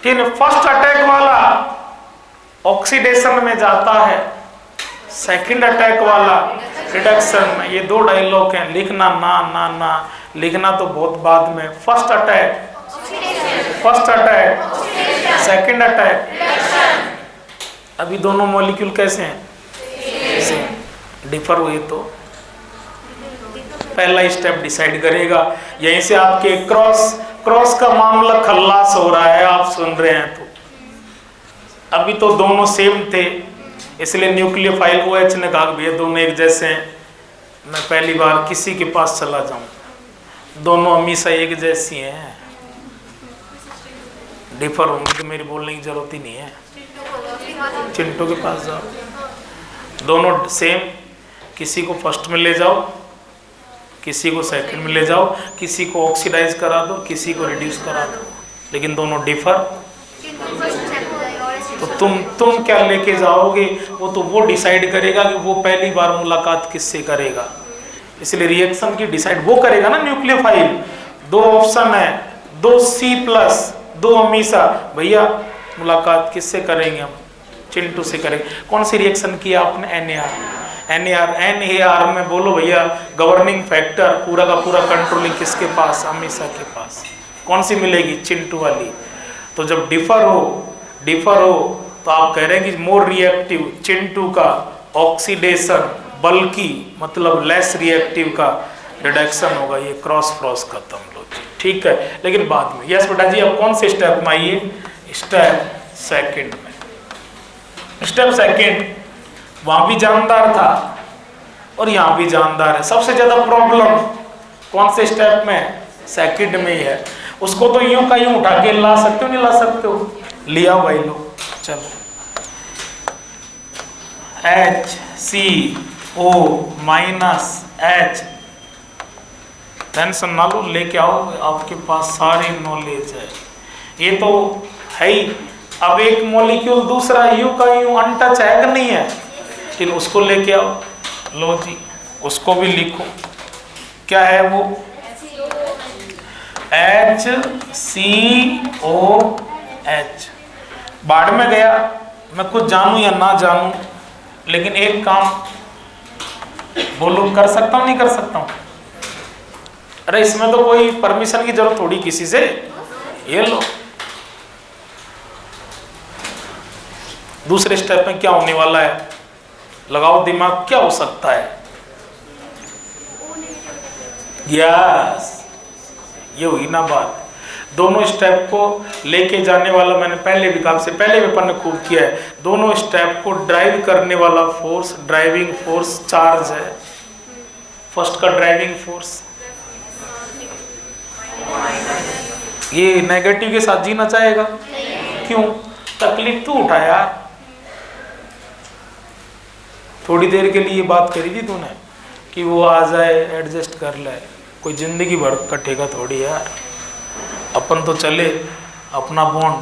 ठीक है। फर्स्ट अटैक वाला ऑक्सीडेशन में जाता है, सेकंड अटैक वाला रिडक्शन में। ये 2 डायलॉग हैं, लिखना ना लिखना तो बहुत बाद में। First attack second attack. अभी दोनों मॉलिक्यूल कैसे हैं, डिफर हुए तो पहला स्टेप डिसाइड करेगा। यहीं से आपके क्रॉस का मामला खल्लास हो रहा है, आप सुन रहे हैं तो। अभी तो दोनों सेम थे, इसलिए न्यूक्लियोफाइल OH ने कहा भैया दोनों एक जैसे हैं, मैं पहली बार किसी के पास चला जाऊं, दोनों हमेशा एक जैसी हैं, डिफर होंगी तो मेरी बोलने की जरूरत ही नहीं है। चिंटू के पास जाओ, दोनों सेम, किसी को फर्स्ट में ले जाओ, किसी को सेकंड में ले जाओ, किसी को ऑक्सीडाइज करा दो, किसी को रिड्यूस करा दो, लेकिन दोनों डिफर। तो तुम क्या लेके जाओगे, वो डिसाइड करेगा कि वो पहली बार मुलाकात किससे करेगा। इसलिए रिएक्शन की डिसाइड वो करेगा ना न्यूक्लियोफाइल। 2 ऑप्शन है, 2 C+, 2 हमेशा। भैया मुलाकात किससे करेंगे हम, चिंटू से करेंगे। कौन सी रिएक्शन किया आपने, NAR में। बोलो भैया गवर्निंग फैक्टर पूरा का पूरा कंट्रोलिंग किसके पास, हमेशा के पास। कौन सी मिलेगी, चिंटू वाली। तो जब डिफर हो तो आप कह रहे हैं कि मोर रिएक्टिव चिंटू का ऑक्सीडेशन, बल्कि मतलब लेस रिएक्टिव का रिडक्शन होगा। ये क्रॉस खत्म लो, ठीक है। लेकिन बाद में, यस बेटा जी, अब कौन से स्टेप में आइए, स्टेप सेकंड में। स्टेप सेकंड, वहां भी जानदार था और यहां भी जानदार है। सबसे ज्यादा प्रॉब्लम कौन से स्टेप में, सेकंड में ही है। उसको तो यूं का यूं उठा के ला सकते हो, नहीं ला सकते हो, लिया भाई लो। चलो HCO -H, टेंशन ना लो, लेके आओ, आपके पास सारी नॉलेज है, ये तो है ही। अब एक मॉलिक्यूल दूसरा यूं का यूं अनटच है कि नहीं है, लेकिन उसको लेके आओ। लो जी, उसको भी लिखो, क्या है वो, HCOH। बाढ़ में गया, मैं कुछ जानूं या ना जानूं, लेकिन एक काम बोलो, कर सकता हूं नहीं कर सकता हूं। अरे इसमें तो कोई परमिशन की जरूरत थोड़ी किसी से। ये लो, दूसरे स्टेप में क्या होने वाला है, लगाओ दिमाग, क्या हो सकता है। यस, ये हुई ना बात। दोनों स्टेप को लेके जाने वाला, मैंने पहले भी कहा, से पहले पेपर ने खूब किया है, दोनों स्टेप को ड्राइव करने वाला फोर्स, ड्राइविंग फोर्स चार्ज है। फर्स्ट का ड्राइविंग फोर्स, ये नेगेटिव के साथ जीना चाहेगा, क्यों, तकलीफ तू उठा यार। थोड़ी देर के लिए बात करी थी तूने कि वो आ जाए, एडजस्ट कर ले, कोई जिंदगी भर कटेगा थोड़ी यार। अपन तो चले, अपना बॉन्ड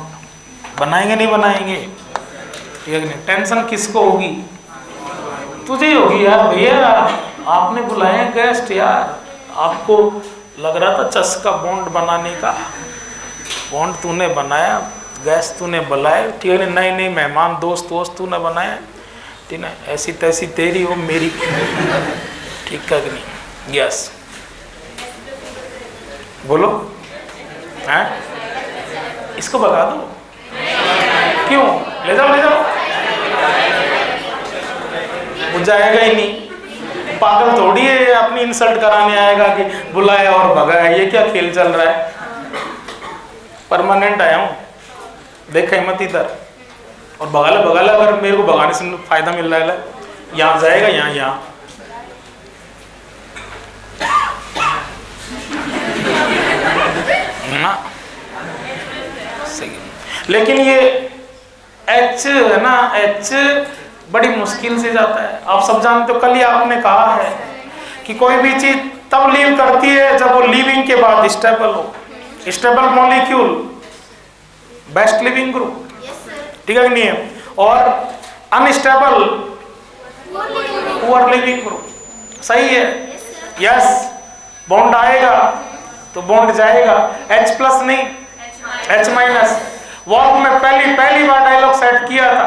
बनाएंगे, नहीं बनाएंगे, ठीक है नहीं। टेंशन किसको होगी, तुझे होगी यार। भैया आपने बुलाए गेस्ट यार, आपको लग रहा था चस्का बॉन्ड बनाने का, बॉन्ड तूने बनाया, गेस्ट तूने बुलाए, ठीक है नहीं, नहीं मेहमान दोस्त तूने बनाया, ठीक है। ऐसी तैसी तेरी हो मेरी, ठीक है कि नहीं। यस, बोलो हैं? इसको भगा दो। क्यों? ले जाओ ले जाओ, वो जाएगा ही नहीं। पागल थोड़ी है अपनी इंसल्ट कराने आएगा कि बुलाया और भगाया। ये क्या खेल चल रहा है? परमानेंट आया हूं, देखा हिम्मत इधर और भगाला। अगर मेरे को भगाने से फायदा मिल रहा है, यहाँ जाएगा यहाँ ना, सही। लेकिन ये H है ना, H बड़ी मुश्किल से जाता है। आप सब जानते हो, कल ही आपने कहा है कि कोई भी चीज तब लीव करती है जब वो लीविंग के बाद स्टेबल हो। Stable molecule best living group, ठीक है कि नहीं है? और अनस्टेबल पुअर लिविंग ग्रुप, सही है? यस। बॉन्ड आएगा तो बॉन्ड जाएगा, H प्लस नहीं H माइनस। वॉल्व में पहली बार डायलॉग सेट किया था,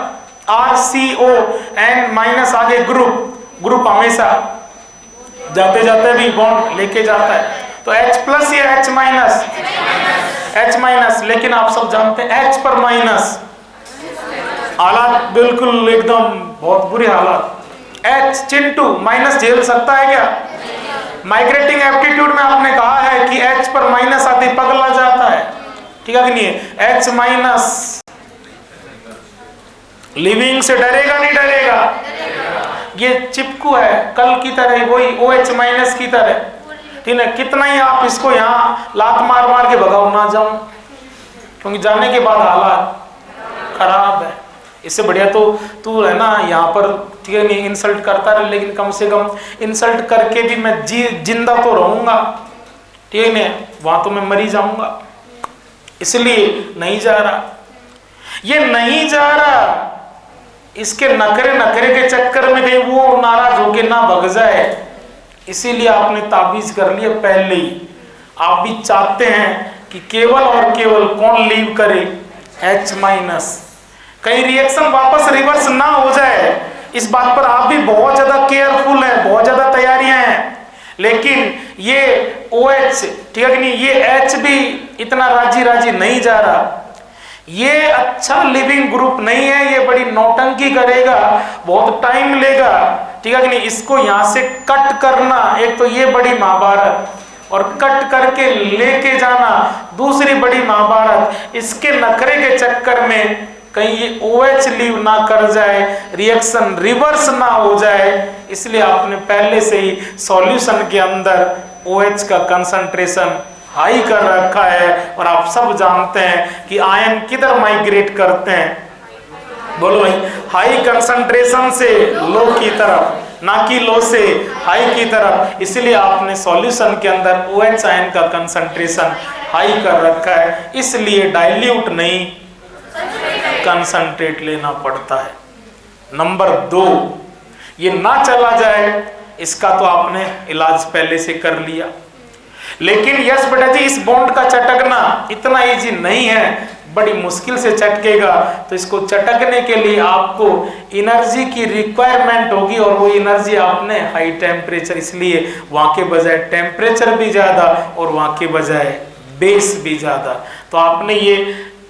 RCON माइनस आगे ग्रुप हमेशा जाते जाते भी बॉन्ड लेके जाता है। तो H प्लस या H माइनस? H minus. लेकिन आप सब जानते हैं H पर माइनस, हालात बिल्कुल एकदम बहुत बुरी हालात। H चिंटू माइनस झेल सकता है क्या? माइग्रेटिंग एप्टीट्यूड में आपने कहा है कि H पर माइनस आते पगला जाता है, ठीक है कि नहीं है? H माइनस लिविंग से डरेगा नहीं डरेगा? ये चिपकू है कल की तरह, वही OH माइनस की तरह, ठीक है? कितना ही आप इसको यहाँ लात मार के भगाओ ना जाऊं, क्योंकि जाने के बाद हालात खराब है। इससे बढ़िया तो तू है ना यहाँ पर, ठीक है नहीं, इंसल्ट करता रहे, लेकिन कम से कम इंसल्ट करके भी मैं जिंदा तो रहूंगा, ठीक है नहीं? वहां तो मैं मरी जाऊंगा। इसलिए नहीं जा रहा, ये नहीं जा रहा, इसके नखरे के चक्कर में कहीं वो नाराज होके ना भग जाए, इसीलिए आपने ताबीज कर लिया पहले ही। आप भी चाहते हैं कि केवल और केवल कौन लीव करे? H minus. कहीं रिएक्शन वापस रिवर्स ना हो जाए, इस बात पर आप भी बहुत ज्यादा केयरफुल हैं, बहुत ज्यादा तैयारियां हैं। लेकिन ये OH, ठीक है कि नहीं, ये H भी इतना राजी नहीं जा रहा। ये अच्छा लिविंग ग्रुप नहीं है, ये बड़ी नौटंकी करेगा, बहुत टाइम लेगा, ठीक है कि नहीं? इसको यहां से कट करना, एक तो ये बड़ी महाभारत, और कट करके लेके जाना दूसरी बड़ी महाभारत। इसके नखरे के चक्कर में कहीं ये OH लीव ना कर जाए, रिएक्शन रिवर्स ना हो जाए, इसलिए आपने पहले से ही सॉल्यूशन के अंदर OH का कंसंट्रेशन हाई कर रखा है। और आप सब जानते हैं कि आयन किधर माइग्रेट करते हैं? बोलो भाई, हाई कंसंट्रेशन से लो की तरफ, ना कि लो से हाई की तरफ। इसलिए आपने सॉल्यूशन के अंदर OH आयन का कंसंट्रेशन हाई कर रखा है, इसलिए डाइल्यूट नहीं कंसंट्रेट लेना पड़ता है। नंबर 2, ये ना चला जाए, इसका तो आपने इलाज पहले से कर लिया। लेकिन यस बेटा जी, इस बॉन्ड का चटकना इतना इजी नहीं है, बड़ी मुश्किल से चटकेगा। तो इसको चटकने के लिए आपको एनर्जी की रिक्वायरमेंट होगी, और वो एनर्जी आपने हाई टेम्परेचर, इसलिए वहां के बजाय टेम्परेचर भी ज्यादा और वहां के बजाय बेस भी ज्यादा। तो आपने ये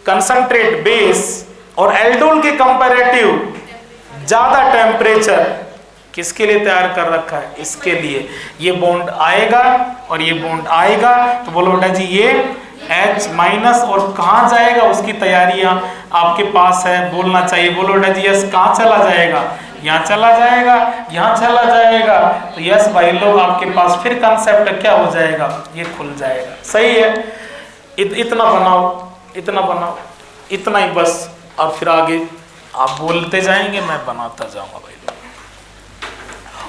कंसंट्रेट बेस और एल्डोल के कंपैरेटिव ज्यादा टेम्परेचर किसके लिए तैयार कर रखा है? इसके लिए। ये बॉन्ड आएगा और ये बॉन्ड आएगा, तो बोलो बेटा जी ये H माइनस, और कहाँ जाएगा उसकी तैयारियां आपके पास है, बोलना चाहिए। बोलो बेटा जी यस, कहाँ चला जाएगा? यहाँ चला जाएगा, यहाँ चला जाएगा। तो यस भाई लोग, आपके पास फिर कंसेप्ट क्या हो जाएगा? ये खुल जाएगा। सही है? इतना बनाओ, इतना बनाओ, इतना ही बस, और फिर आगे आप बोलते जाएंगे, मैं बनाता जाऊंगा। भाई लोग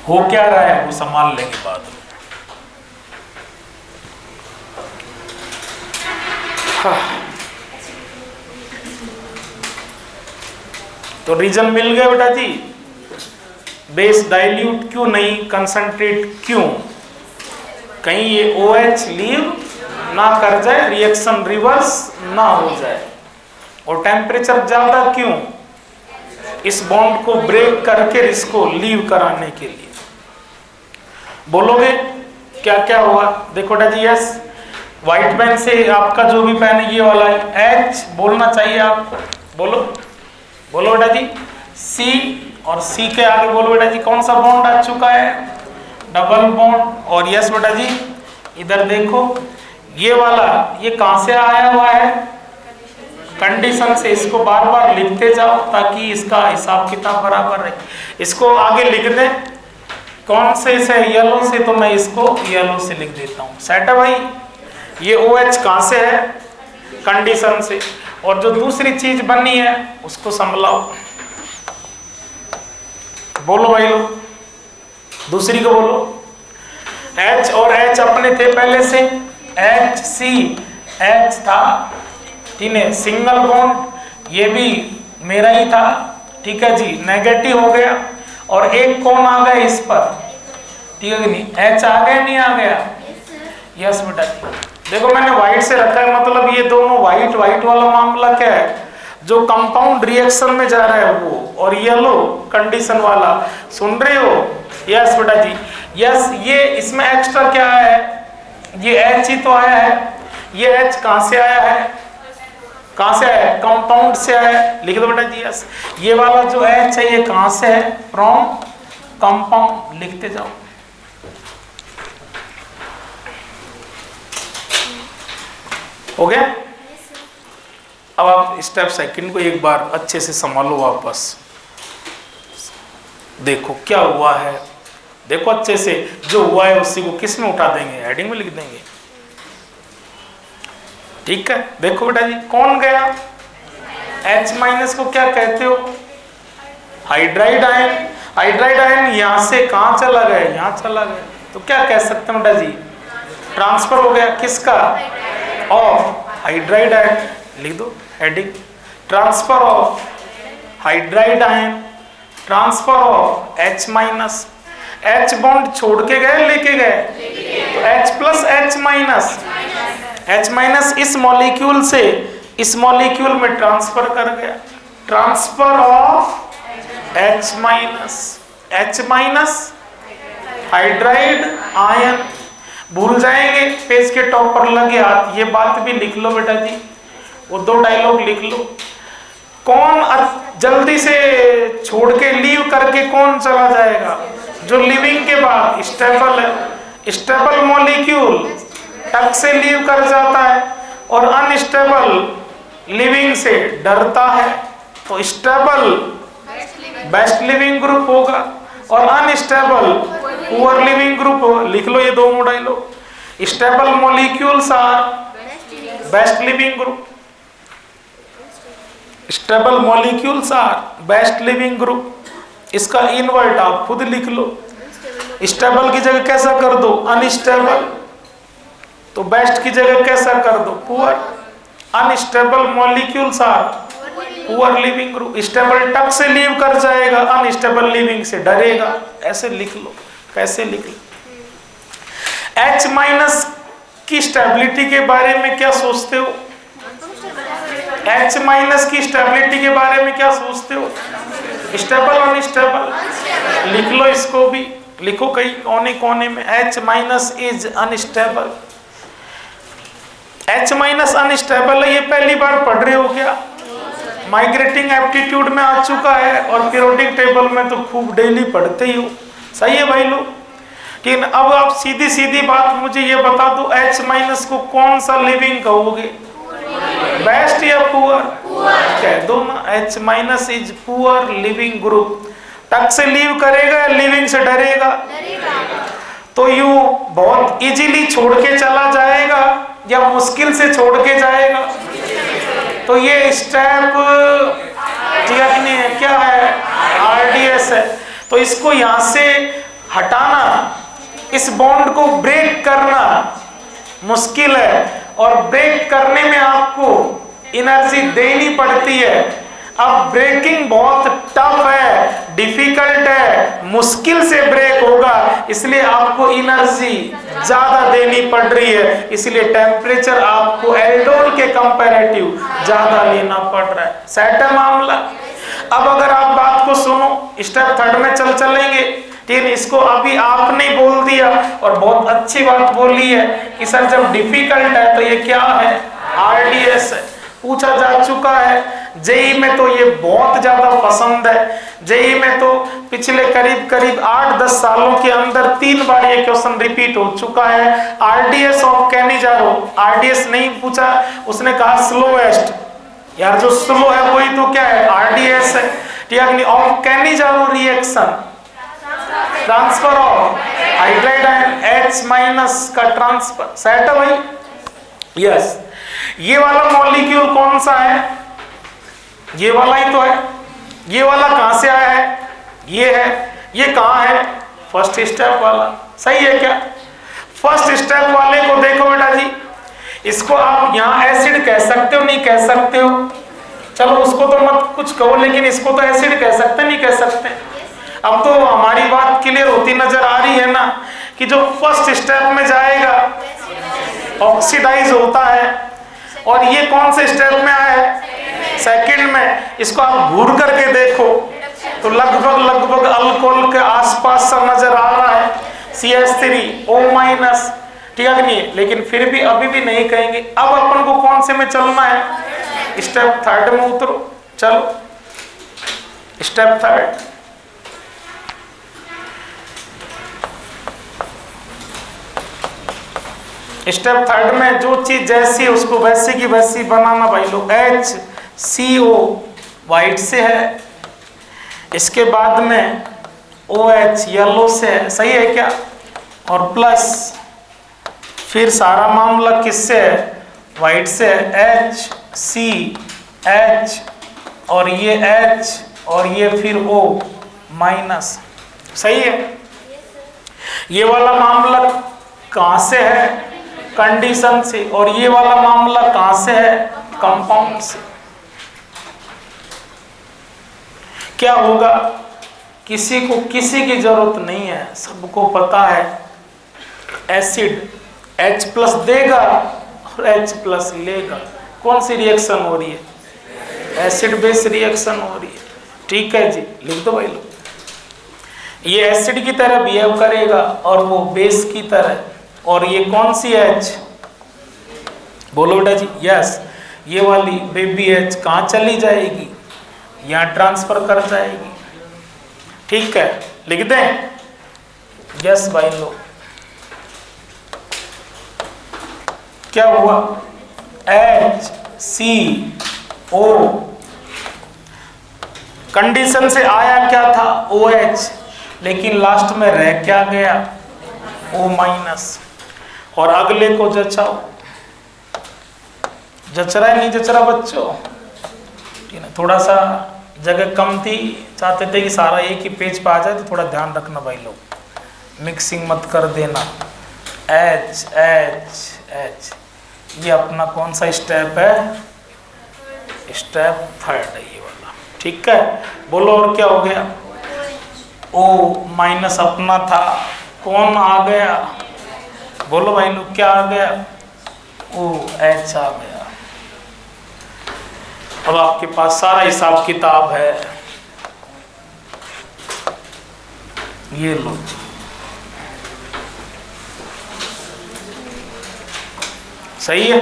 हो क्या रहा है वो संभाल लेंगे बाद में। तो रीजन मिल गया बेटा जी। बेस डाइल्यूट क्यों नहीं, कंसंट्रेट क्यों? कहीं ये OH लीव ना कर जाए, रिएक्शन रिवर्स ना हो जाए। और टेम्परेचर ज्यादा क्यों? इस बॉन्ड को ब्रेक करके इसको लीव कराने के लिए। बोलोगे क्या क्या हुआ? देखो बेटा जी यस, व्हाइट पेन से आपका जो भी पेन है ये वाला H बोलना चाहिए आपको। बोलो बोलो बेटा जी। C और C के आगे बोलो बेटा जी कौन सा बॉन्ड आ चुका है? Double bond. और यस बेटा जी इधर देखो ये वाला ये कहां से आया हुआ है? कंडीशन से। इसको बार बार लिखते जाओ ताकि इसका हिसाब किताब बराबर रहे। इसको आगे लिख दे कौन से येलो से, तो मैं इसको येलो से लिख देता हूँ। सेट है भाई। ये OH कहां से है? कंडीशन से। और जो दूसरी चीज बनी है उसको संभलाओ। बोलो भाई लोग दूसरी को बोलो। H और H अपने थे पहले से। HCH था, ठीक है, सिंगल बॉन्ड ये भी मेरा ही था, ठीक है जी, नेगेटिव हो गया। और एक कौन आ गया इस पर, ठीक है कि नहीं? H आ गया नहीं आ गया? यस बेटा जी। देखो मैंने व्हाइट से रखा है, मतलब ये दोनों व्हाइट वाला मामला क्या है? जो कंपाउंड रिएक्शन में जा रहा है वो, और येलो कंडीशन वाला। सुन रहे हो? यस बेटा जी। यस ये इसमें एक्स्ट्रा क्या है? ये H ही तो आया है। ये H कहां से आया है? कहां से आया है? कंपाउंड से आया है। लिख दो बेटा जी यस। ये वाला जो H है ये कहां से है? From compound. लिखते जाओ। हो गया? अब आप स्टेप सेकंड को एक बार अच्छे से संभालो वापस। देखो क्या हुआ है, देखो अच्छे से। जो हुआ है उसी को किस में उठा देंगे? हेडिंग में लिख देंगे। ठीक है, देखो बेटा जी कौन गया? H माइनस को क्या कहते हो? Hydride ion. हाइड्राइड आयन यहां से कहां चला गया? यहां चला गया। तो क्या कह सकते हैं बेटा जी? ट्रांसफर हो गया किसका? Of hydride ion. लिख दो heading. Transfer of hydride ion, transfer of H minus. H bond छोड़ के गए लेके गए? तो H plus H minus. H minus इस मॉलिक्यूल से इस मॉलिक्यूल में ट्रांसफर कर गया। Transfer of H minus. H minus hydride ion. भूल जाएंगे पेज के टॉप पर लगे हाथ। ये बात भी लिख लो बेटा जी, वो दो डायलॉग लिख लो। कौन जल्दी से छोड़ के लीव करके कौन चला जाएगा? जो लिविंग के बाद स्टेबल है। स्टेबल मॉलिक्यूल टक से लीव कर जाता है और अनस्टेबल लिविंग से डरता है। तो स्टेबल बेस्ट लिविंग ग्रुप होगा और अनस्टेबल पुअर लिविंग ग्रुप होगा। लिख लो ये दोनों dialogue. Stable molecules are best living group. Stable molecules are best living group. इसका इनवर्ट आप खुद लिख लो। स्टेबल की जगह कैसा कर दो? अनस्टेबल। तो बेस्ट की जगह कैसा कर दो? Poor. Unstable molecules are poor living group. Stable टक से लीव कर जाएगा, अनस्टेबल लिविंग से डरेगा। ऐसे लिख लो। कैसे लिख लो? H माइनस की स्टेबिलिटी के बारे में क्या सोचते हो? H माइनस की स्टेबिलिटी के बारे में क्या सोचते हो? Stable unstable. लिख लो इसको भी, लिखो कहीं कोने कोने में। H minus is unstable. H minus unstable है, ये पहली बार पढ़ रहे हो क्या? माइग्रेटिंग एप्टीट्यूड में आ चुका है और पीरियोडिक टेबल में तो खूब डेली पढ़ते ही हो। सही है भाई लोग? ठीक है। अब आप सीधी सीधी बात मुझे ये बता दो, H माइनस को कौन सा लिविंग कहोगे? बेस्ट या पुअर? कह दो ना, H minus is poor living group. टक से लीव करेगा या लिविंग से डरेगा? तो यू बहुत इजीली छोड़ के चला जाएगा या मुश्किल से छोड़ के जाएगा? तो ये स्टेप ठीक है नहीं है, क्या है? RDS है। तो इसको यहां से हटाना, इस बॉन्ड को ब्रेक करना मुश्किल है और ब्रेक करने में आपको एनर्जी देनी पड़ती है। अब ब्रेकिंग बहुत टफ है, डिफिकल्ट है, मुश्किल से ब्रेक होगा, इसलिए आपको एनर्जी ज्यादा देनी पड़ रही है। इसलिए टेम्परेचर आपको एल्डोल के कंपैरेटिव ज्यादा लेना पड़ रहा है। सेट है मामला? अब अगर आप बात को सुनो, स्टेप थर्ड में चलेंगे। ठीक है। इसको अभी आपने बोल दिया और बहुत अच्छी बात बोली है कि सर जब डिफिकल्ट है तो ये क्या है, आरडीएस है, पूछा जा चुका है। जेई में तो ये बहुत ज्यादा पसंद है। जेई में तो पिछले करीब करीब 8-10 सालों के अंदर 3 बार ये क्वेश्चन रिपीट हो चुका है। आरडीएस ऑफ कैनिजारो, आरडीएस नहीं पूछा, उसने कहा स्लोएस्ट, यार जो स्लो है वही तो क्या है, आरडीएस है। ठीक है, of Cannizzaro reaction, transfer of hydride ion H minus का ट्रांसफर, सेट है भाई, यस। ये वाला मॉलिक्यूल कौन सा है, ये वाला ही तो है। ये वाला कहां से आया है, ये है। ये कहां है, फर्स्ट स्टेप वाला, सही है क्या। फर्स्ट स्टेप वाले को देखो बेटा जी, इसको आप यहां एसिड कह सकते हो, नहीं कह सकते हो, चलो उसको तो मत कुछ कहो, लेकिन इसको तो एसिड कह सकते, नहीं कह सकते। अब तो हमारी बात क्लियर होती नजर आ रही है ना, कि जो फर्स्ट स्टेप में जाएगा ऑक्सीडाइज होता है, और ये कौन से स्टेप में आया है, सेकंड में। इसको आप घूर करके देखो तो लगभग अल्कोहल के आसपास सा नजर आ रहा है, CH3O-, ठीक है नहीं, लेकिन फिर भी अभी भी नहीं कहेंगे। अब अपन को कौन से में चलना है, स्टेप थर्ड में उतरो, चलो स्टेप थर्ड। स्टेप थर्ड में जो चीज जैसी है उसको वैसे की वैसी बनाना भाई लोग। HCO वाइट से है, इसके बाद में OH येलो से है, सही है क्या, और प्लस फिर सारा मामला किससे है, वाइट से है, HCH और ये H और ये फिर O-, सही है। ये वाला मामला कहां से है, कंडीशन से, और ये वाला मामला कहां से है, कंपाउंड से। क्या होगा, किसी को किसी की जरूरत नहीं है, सबको पता है एसिड H+ देगा और H+ लेगा। कौन सी रिएक्शन हो रही है, एसिड बेस रिएक्शन हो रही है, ठीक है जी, लिख दो भाई लोग। ये एसिड की तरह बिहेव करेगा और वो बेस की तरह। और ये कौन सी H, बोलो बेटा जी, यस, ये वाली बेबी H कहाँ चली जाएगी, यहाँ ट्रांसफर कर जाएगी, ठीक है, लिख दें, यस भाई लोग। क्या हुआ, HCO कंडीशन से आया क्या था, OH, लेकिन लास्ट में रह क्या गया, O-। और अगले को जचाओ, जच रहा है नहीं जच रहा बच्चों, ठीक है। थोड़ा सा जगह कम थी, चाहते थे कि सारा एक ही पेज पे आ जाए, तो थोड़ा ध्यान रखना भाई लोग, मिक्सिंग मत कर देना। H ये अपना कौन सा स्टेप है, स्टेप थर्ड है ये वाला, ठीक है। बोलो और क्या हो गया, O- अपना था, कौन आ गया, बोलो भाई लोग, क्या आ गया, OH आ गया। अब आपके पास सारा हिसाब किताब है, ये लो, सही है,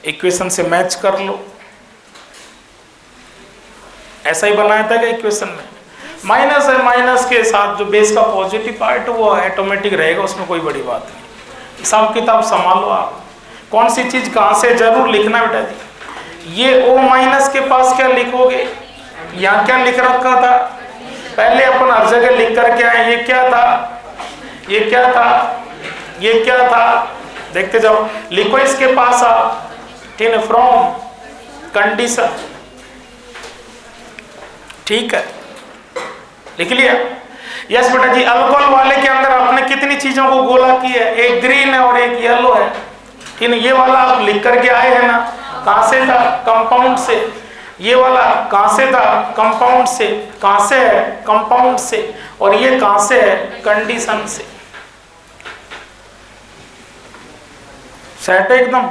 इक्वेशन से मैच कर लो। ऐसा ही बनाया था क्या इक्वेशन में, माइनस है, माइनस के साथ जो बेस का पॉजिटिव पार्ट है वो ऑटोमेटिक रहेगा, उसमें कोई बड़ी बात नहीं। हिसाब किताब संभालो आप, कौन सी चीज कहां से जरूर लिखना बेटा जी। ये O- के पास क्या लिखोगे, यहाँ क्या लिख रखा था, पहले अपन हर जगह लिख करके आए, ये क्या था, ये क्या था, ये क्या था, देखते जाओ, लिखो इसके पास आप, ठीक है, फ्रॉम कंडीशन, ठीक है, लिख लिया, यस बेटा जी। अल्कोहल वाले के अंदर आपने कितनी चीजों को गोला की है, एक ग्रीन है और एक येलो है, ठीक है। ये वाला आप लिख करके आए हैं ना, कहां से था, कंपाउंड से। ये वाला कहां से था, कंपाउंड से। कहां से है, कंपाउंड से। और ये कहां से है, कंडीशन से। सेट है एकदम,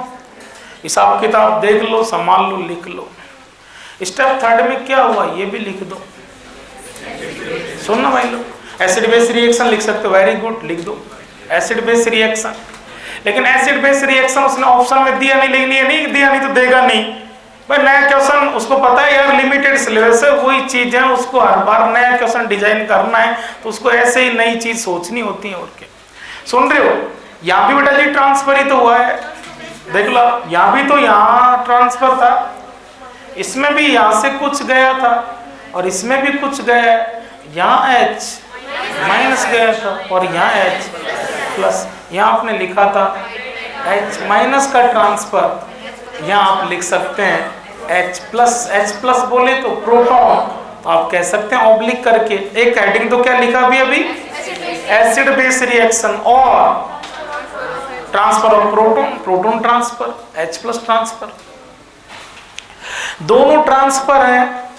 हिसाब किताब देख लो, संभाल लो, लिख लो। स्टेप थर्ड में क्या हुआ ये भी लिख दो, सुनना भाई लोग। एसिड बेस रिएक्शन लिख सकते हो, वेरी गुड, लिख दो एसिड बेस रिएक्शन। लेकिन एसिड बेस रिएक्शन उसने ऑप्शन में दिया नहीं, लेकिन ये नहीं दिया नहीं तो देगा नहीं भाई। नया क्वेश्चन उसको पता है यार लिमिटेड सिलेबस है, वही चीज है, उसको हर बार नया क्वेश्चन डिजाइन करना है, तो उसको ऐसे ही नई चीज सोचनी होती है। और क्या सुन रहे हो, यहाँ भी बेटा जी ट्रांसफर ही तो हुआ है, देख लो यहाँ भी तो यहाँ ट्रांसफर था, इसमें भी यहाँ से कुछ गया था और इसमें भी कुछ गया है, यहाँ H माइनस गया था और यहाँ H प्लस, यहाँ आपने लिखा था H माइनस का ट्रांसफर, यहाँ आप लिख सकते हैं H प्लस बोले तो प्रोटॉन, तो आप कह सकते हैं ऑब्लिक करके एक हेडिंग तो क्या लिखा अभी एसिड बेस रिएक्शन और transfer of proton transfer, H plus transfer. दोनों ट्रांसफर हैं,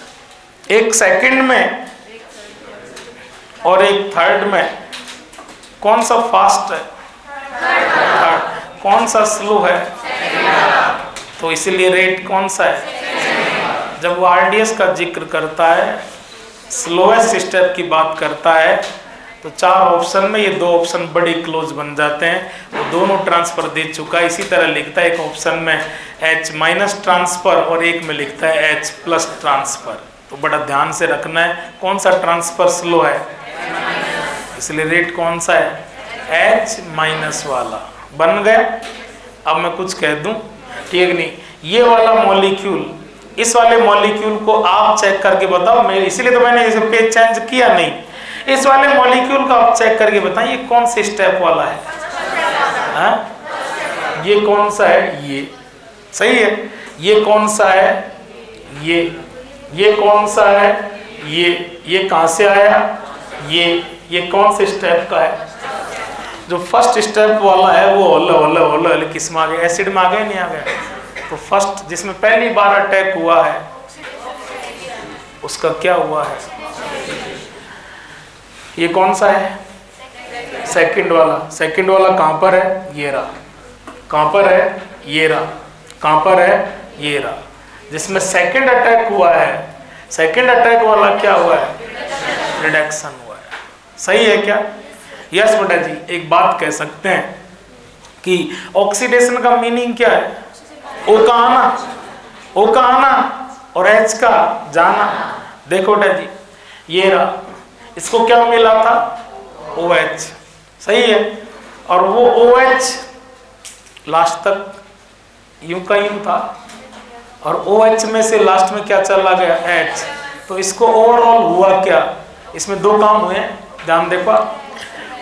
एक सेकंड में और एक थर्ड में। कौन सा फास्ट है? थर्ड। कौन सा स्लो है? तो इसीलिए रेट कौन सा है? जब वो आरडीएस का जिक्र करता है, स्लोएस्ट स्टेप की बात करता है, तो 4 ऑप्शन में ये 2 ऑप्शन बड़ी क्लोज बन जाते हैं, वो दोनों ट्रांसफर दे चुका है। इसी तरह लिखता है एक ऑप्शन में H माइनस ट्रांसफर और एक में लिखता है H प्लस ट्रांसफर। तो बड़ा ध्यान से रखना है कौन सा ट्रांसफर स्लो है, इसलिए रेट कौन सा है? H माइनस वाला बन गया। अब मैं कुछ कह दूं, ठीक नहीं, ये वाला मॉलिक्यूल, इस वाले मॉलिक्यूल को आप चेक करके बताओ, मैं इसीलिए तो मैंने इसे पेज चेंज किया नहीं, इस वाले मॉलिक्यूल को आप चेक करके बताएं ये कौन से स्टेप वाला है? ये कौन सा है? ये सही है। ये कौन सा है? ये कौन सा है? ये कहां से आया? ये कौन से स्टेप का है? जो फर्स्ट स्टेप वाला है वो होले किस में आ गया? एसिड में आ गया, नहीं आ गया? तो फर्स्ट जिसमें पहली बार अटैक हुआ है उसका क्या हुआ है? ये कौन सा है? सेकंड वाला। सेकंड वाला कहां पर है? ये रहा। कहां पर है? ये रहा। कहां पर है? ये रहा। जिसमें सेकंड अटैक हुआ है, सेकंड अटैक वाला क्या हुआ है? रिडक्शन हुआ है। सही है क्या? यस बेटा जी। एक बात कह सकते हैं कि ऑक्सीडेशन का मीनिंग क्या है? O का आना और H का जाना। देखो बेटा जी, ये रहा, इसको क्या मिला था? OH। सही है। और वो OH लास्ट तक यूं का यूं था और OH में से लास्ट में क्या चला गया? H। तो इसको ओवरऑल हुआ क्या? इसमें 2 काम हुए, ध्यान देखो,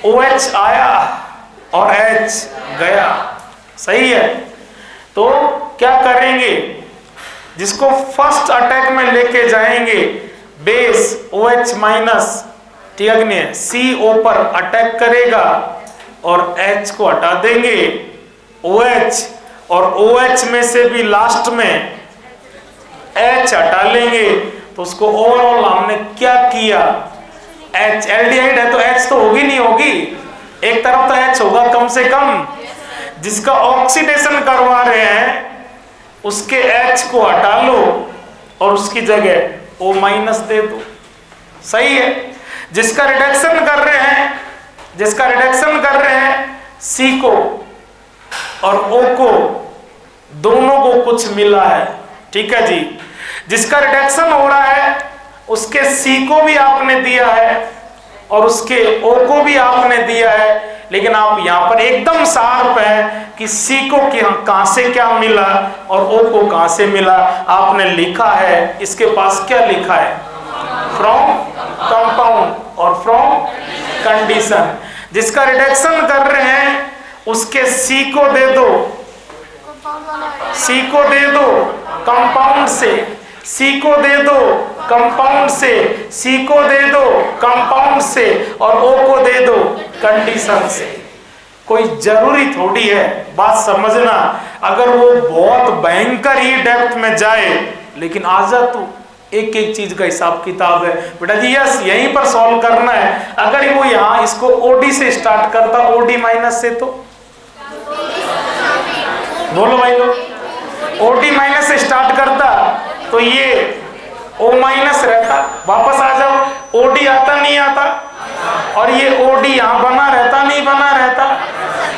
OH आया और H गया। सही है। तो क्या करेंगे? जिसको फर्स्ट अटैक में लेके जाएंगे, बेस OH माइनस, ठीक है नहीं, CO पर अटैक करेगा और H को हटा देंगे, OH, और OH में से भी लास्ट में H हटा लेंगे, तो उसको ओवरऑल हमने क्या किया? H एल्डिहाइड है तो H तो होगी नहीं होगी, एक तरफ तो H होगा कम से कम। जिसका ऑक्सीडेशन करवा रहे हैं उसके H को हटा लो और उसकी जगह O माइनस दे दो। सही है। जिसका रिडक्शन कर रहे हैं C को और O को, दोनों को कुछ मिला है, ठीक है जी। जिसका रिडक्शन हो रहा है उसके C को भी आपने दिया है और उसके O को भी आपने दिया है, लेकिन आप यहाँ पर एकदम शार्प है कि C को कहां से क्या मिला और O को कहां से मिला। आपने लिखा है, इसके पास क्या लिखा है? फ्रॉम कंपाउंड और फ्रॉम कंडीशन। जिसका रिडक्शन कर रहे हैं उसके C को दे दो, C को दे दो कंपाउंड से, C को दे दो कंपाउंड से, C को दे दो कंपाउंड से और O को दे दो कंडीशन से। कोई जरूरी थोड़ी है, बात समझना। अगर वो बहुत भयंकर ही डेप्थ में जाए, लेकिन आजा तू एक एक चीज का हिसाब किताब है बेटा जी। यस, यहीं पर सॉल्व करना है। अगर वो यहाँ इसको OD से स्टार्ट करता, OD माइनस से, तो बोलो भाई लोग, OD माइनस से स्टार्ट करता तो ये O माइनस रहता। वापस आ जाओ, OD आता नहीं आता? और ये OD यहाँ बना रहता नहीं बना रहता,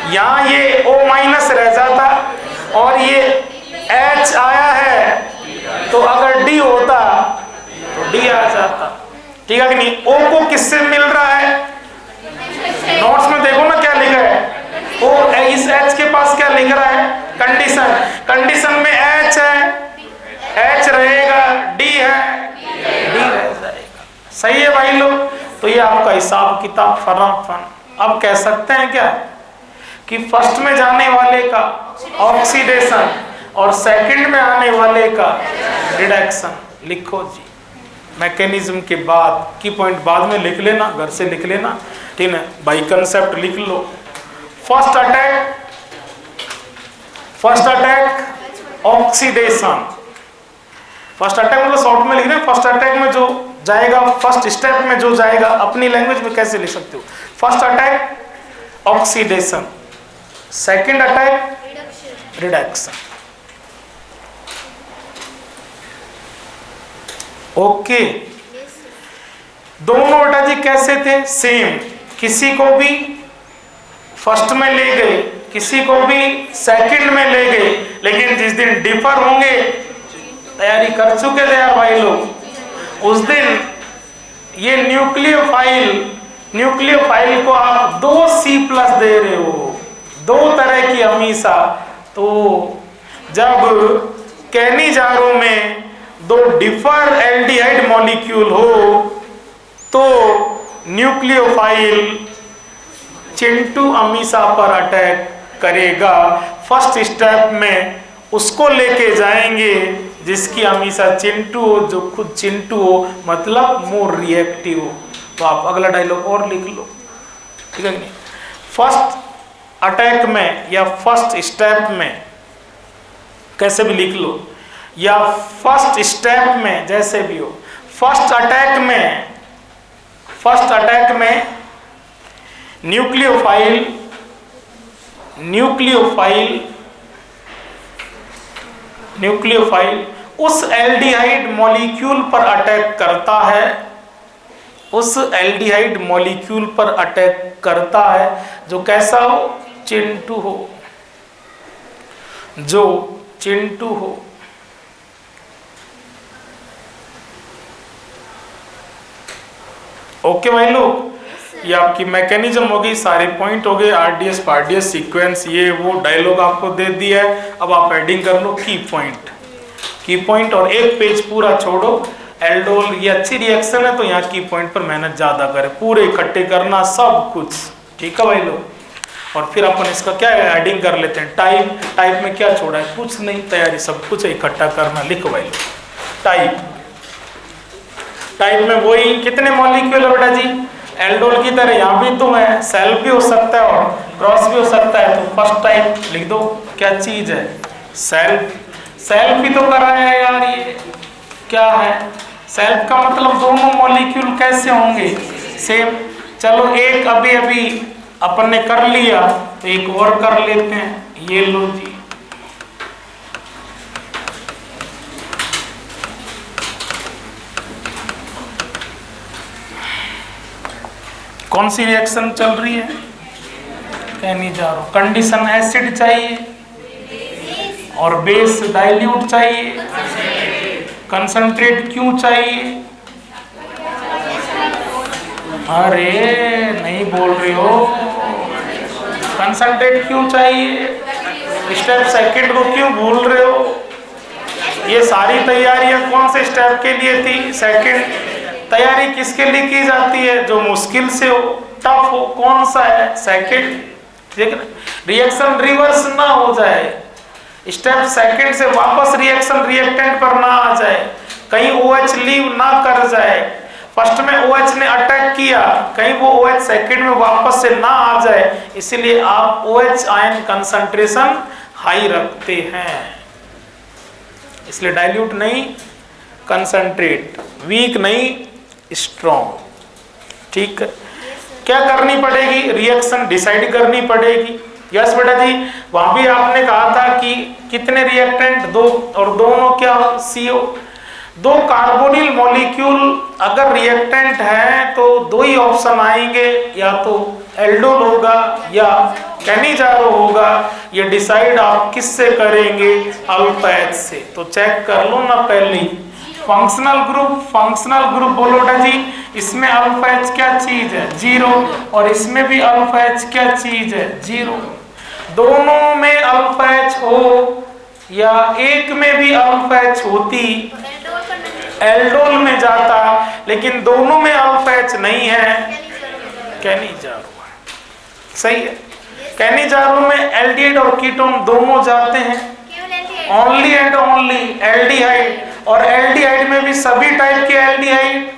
यहाँ ये O माइनस रह जाता और ये H आया है तो अगर D होता तो D आ जाता, ठीक है कि नहीं। O को किससे मिल रहा है, नोट्स में देखो ना क्या लिखा है, O इस H के पास क्या लिख रहा है, कंडीशन, कंडीशन में H है, H रहेगा, D है, D रह जाएगा। सही है भाई लोग, तो ये आपका हिसाब किताब फन। अब कह सकते हैं क्या कि फर्स्ट में जाने वाले का ऑक्सीडेशन और सेकंड में आने वाले का रिडक्शन। लिखो जी, मैकेनिज्म के बाद की पॉइंट बाद में लिख लेना, घर से लिख लेना, ठीक है। बाई कंसेप्ट लिख लो। First attack oxidation. First attack मतलब शॉर्ट में लिख रहे हैं, फर्स्ट अटैक में जो जाएगा, फर्स्ट स्टेप में जो जाएगा, अपनी लैंग्वेज में कैसे लिख सकते हो, first attack oxidation, second attack reduction. Okay, दोनों बेटा जी कैसे थे, सेम, किसी को भी फर्स्ट में ले गए, किसी को भी सेकंड में ले गए, लेकिन जिस दिन डिफर होंगे, तैयारी कर चुके थे यार भाई लोग, उस दिन ये न्यूक्लियोफाइल को आप 2C+ दे रहे हो, दो तरह की हमेशा। तो जब कैनिजारों में दो डिफर एल्डिहाइड मॉलिक्यूल हो तो न्यूक्लियोफाइल चिंटू अमीसा पर अटैक करेगा। फर्स्ट स्टेप में उसको लेके जाएंगे जिसकी अमीसा चिंटू हो, जो खुद चिंटू हो, मतलब मोर रिएक्टिव हो। तो आप अगला डायलॉग और लिख लो, ठीक है नहीं। फर्स्ट अटैक में या फर्स्ट स्टेप में कैसे भी लिख लो, या फर्स्ट स्टेप में, जैसे भी हो, फर्स्ट अटैक में न्यूक्लियोफाइल उस एल्डिहाइड मॉलिक्यूल पर अटैक करता है, उस एल्डिहाइड मॉलिक्यूल पर अटैक करता है जो कैसा हो, चिंटू हो, जो चिंटू हो। ओके भाई लोग, ये आपकी मैकेनिज्म होगी, सारे पॉइंट हो गए, आरडीएस पारडीएस सीक्वेंस, ये वो डायलॉग आपको दे दिया है। अब आप एडिंग कर लो की पॉइंट और एक पेज पूरा छोड़ो। एल्डोल ये अच्छी रिएक्शन है तो यहाँ की पॉइंट पर मेहनत ज्यादा करें, पूरे इकट्ठे करना सब कुछ, ठीक है भाई लोग। और फिर अपन इसका क्या है, एडिंग कर लेते हैं। टाइप में क्या छोड़ा है, कुछ नहीं, तैयारी सब कुछ इकट्ठा करना। लिखो भाई लोग, टाइप में वही कितने मॉलिक्यूल है बेटा जी, एल्डोल की तरह यहाँ भी तो है, सेल्फ भी हो सकता है और क्रॉस भी हो सकता है। तो फर्स्ट टाइप लिख दो, क्या चीज है, सेल्फ ही तो कराया है यार, ये क्या है, सेल्फ का मतलब दोनों मॉलिक्यूल कैसे होंगे, सेम। चलो एक अभी अपन ने कर लिया तो एक और कर लेते हैं, ये लो जी। कौन सी रिएक्शन चल रही है, कहने जा रहा हूं। कंडीशन एसिड चाहिए और बेस डाइल्यूट चाहिए, कंसंट्रेट क्यों चाहिए, अरे नहीं बोल रहे हो, कंसंट्रेट क्यों चाहिए, स्टेप सेकंड को क्यों भूल रहे हो। ये सारी तैयारियां कौन से स्टेप के लिए थी, सेकंड। तैयारी किसके लिए की जाती है, जो मुश्किल से हो, टफ हो, कौन सा है, सेकंड, ठीक है। रिएक्शन रिवर्स ना हो जाए, स्टेप सेकंड से वापस रिएक्शन रिएक्टेंट पर ना आ जाए, कहीं OH लीव ना कर जाए। फर्स्ट में OH ने अटैक किया, कहीं वो OH सेकंड में वापस से ना आ जाए, इसीलिए आप OH आयन कंसंट्रेशन हाई रखते हैं। इसलिए डाइल्यूट नहीं, कंसंट्रेट, वीक नहीं, स्ट्रॉन्ग, ठीक है। क्या करनी पड़ेगी, रिएक्शन डिसाइड करनी पड़ेगी। यस बेटा जी, वहां भी आपने कहा था कि कितने रिएक्टेंट, दो, और दोनों क्या, CO। दो कार्बोनिल मॉलिक्यूल अगर रिएक्टेंट है तो दो ही ऑप्शन आएंगे, या तो एल्डोल होगा या कैनिजारो होगा। ये डिसाइड आप किससे करेंगे? अल्फा एच से। तो चेक कर लो ना पहले। फंक्शनल ग्रुप बोलो बेटा जी, इसमें अल्फा एच क्या चीज है? 0, और इसमें भी अल्फा एच क्या चीज है? 0। दोनों में अल्फा एच हो या एक में भी अल्फा एच होती, एल्डोल में जाता, लेकिन दोनों में अल्फा एच नहीं है, कैनिजारो है। सही है। कैनिजारो में एल्डिहाइड और कीटोन दोनों जाते हैं, ओनली एंड ओनली एल्डिहाइड, और एल्डिहाइड में भी सभी टाइप के एल्डिहाइड,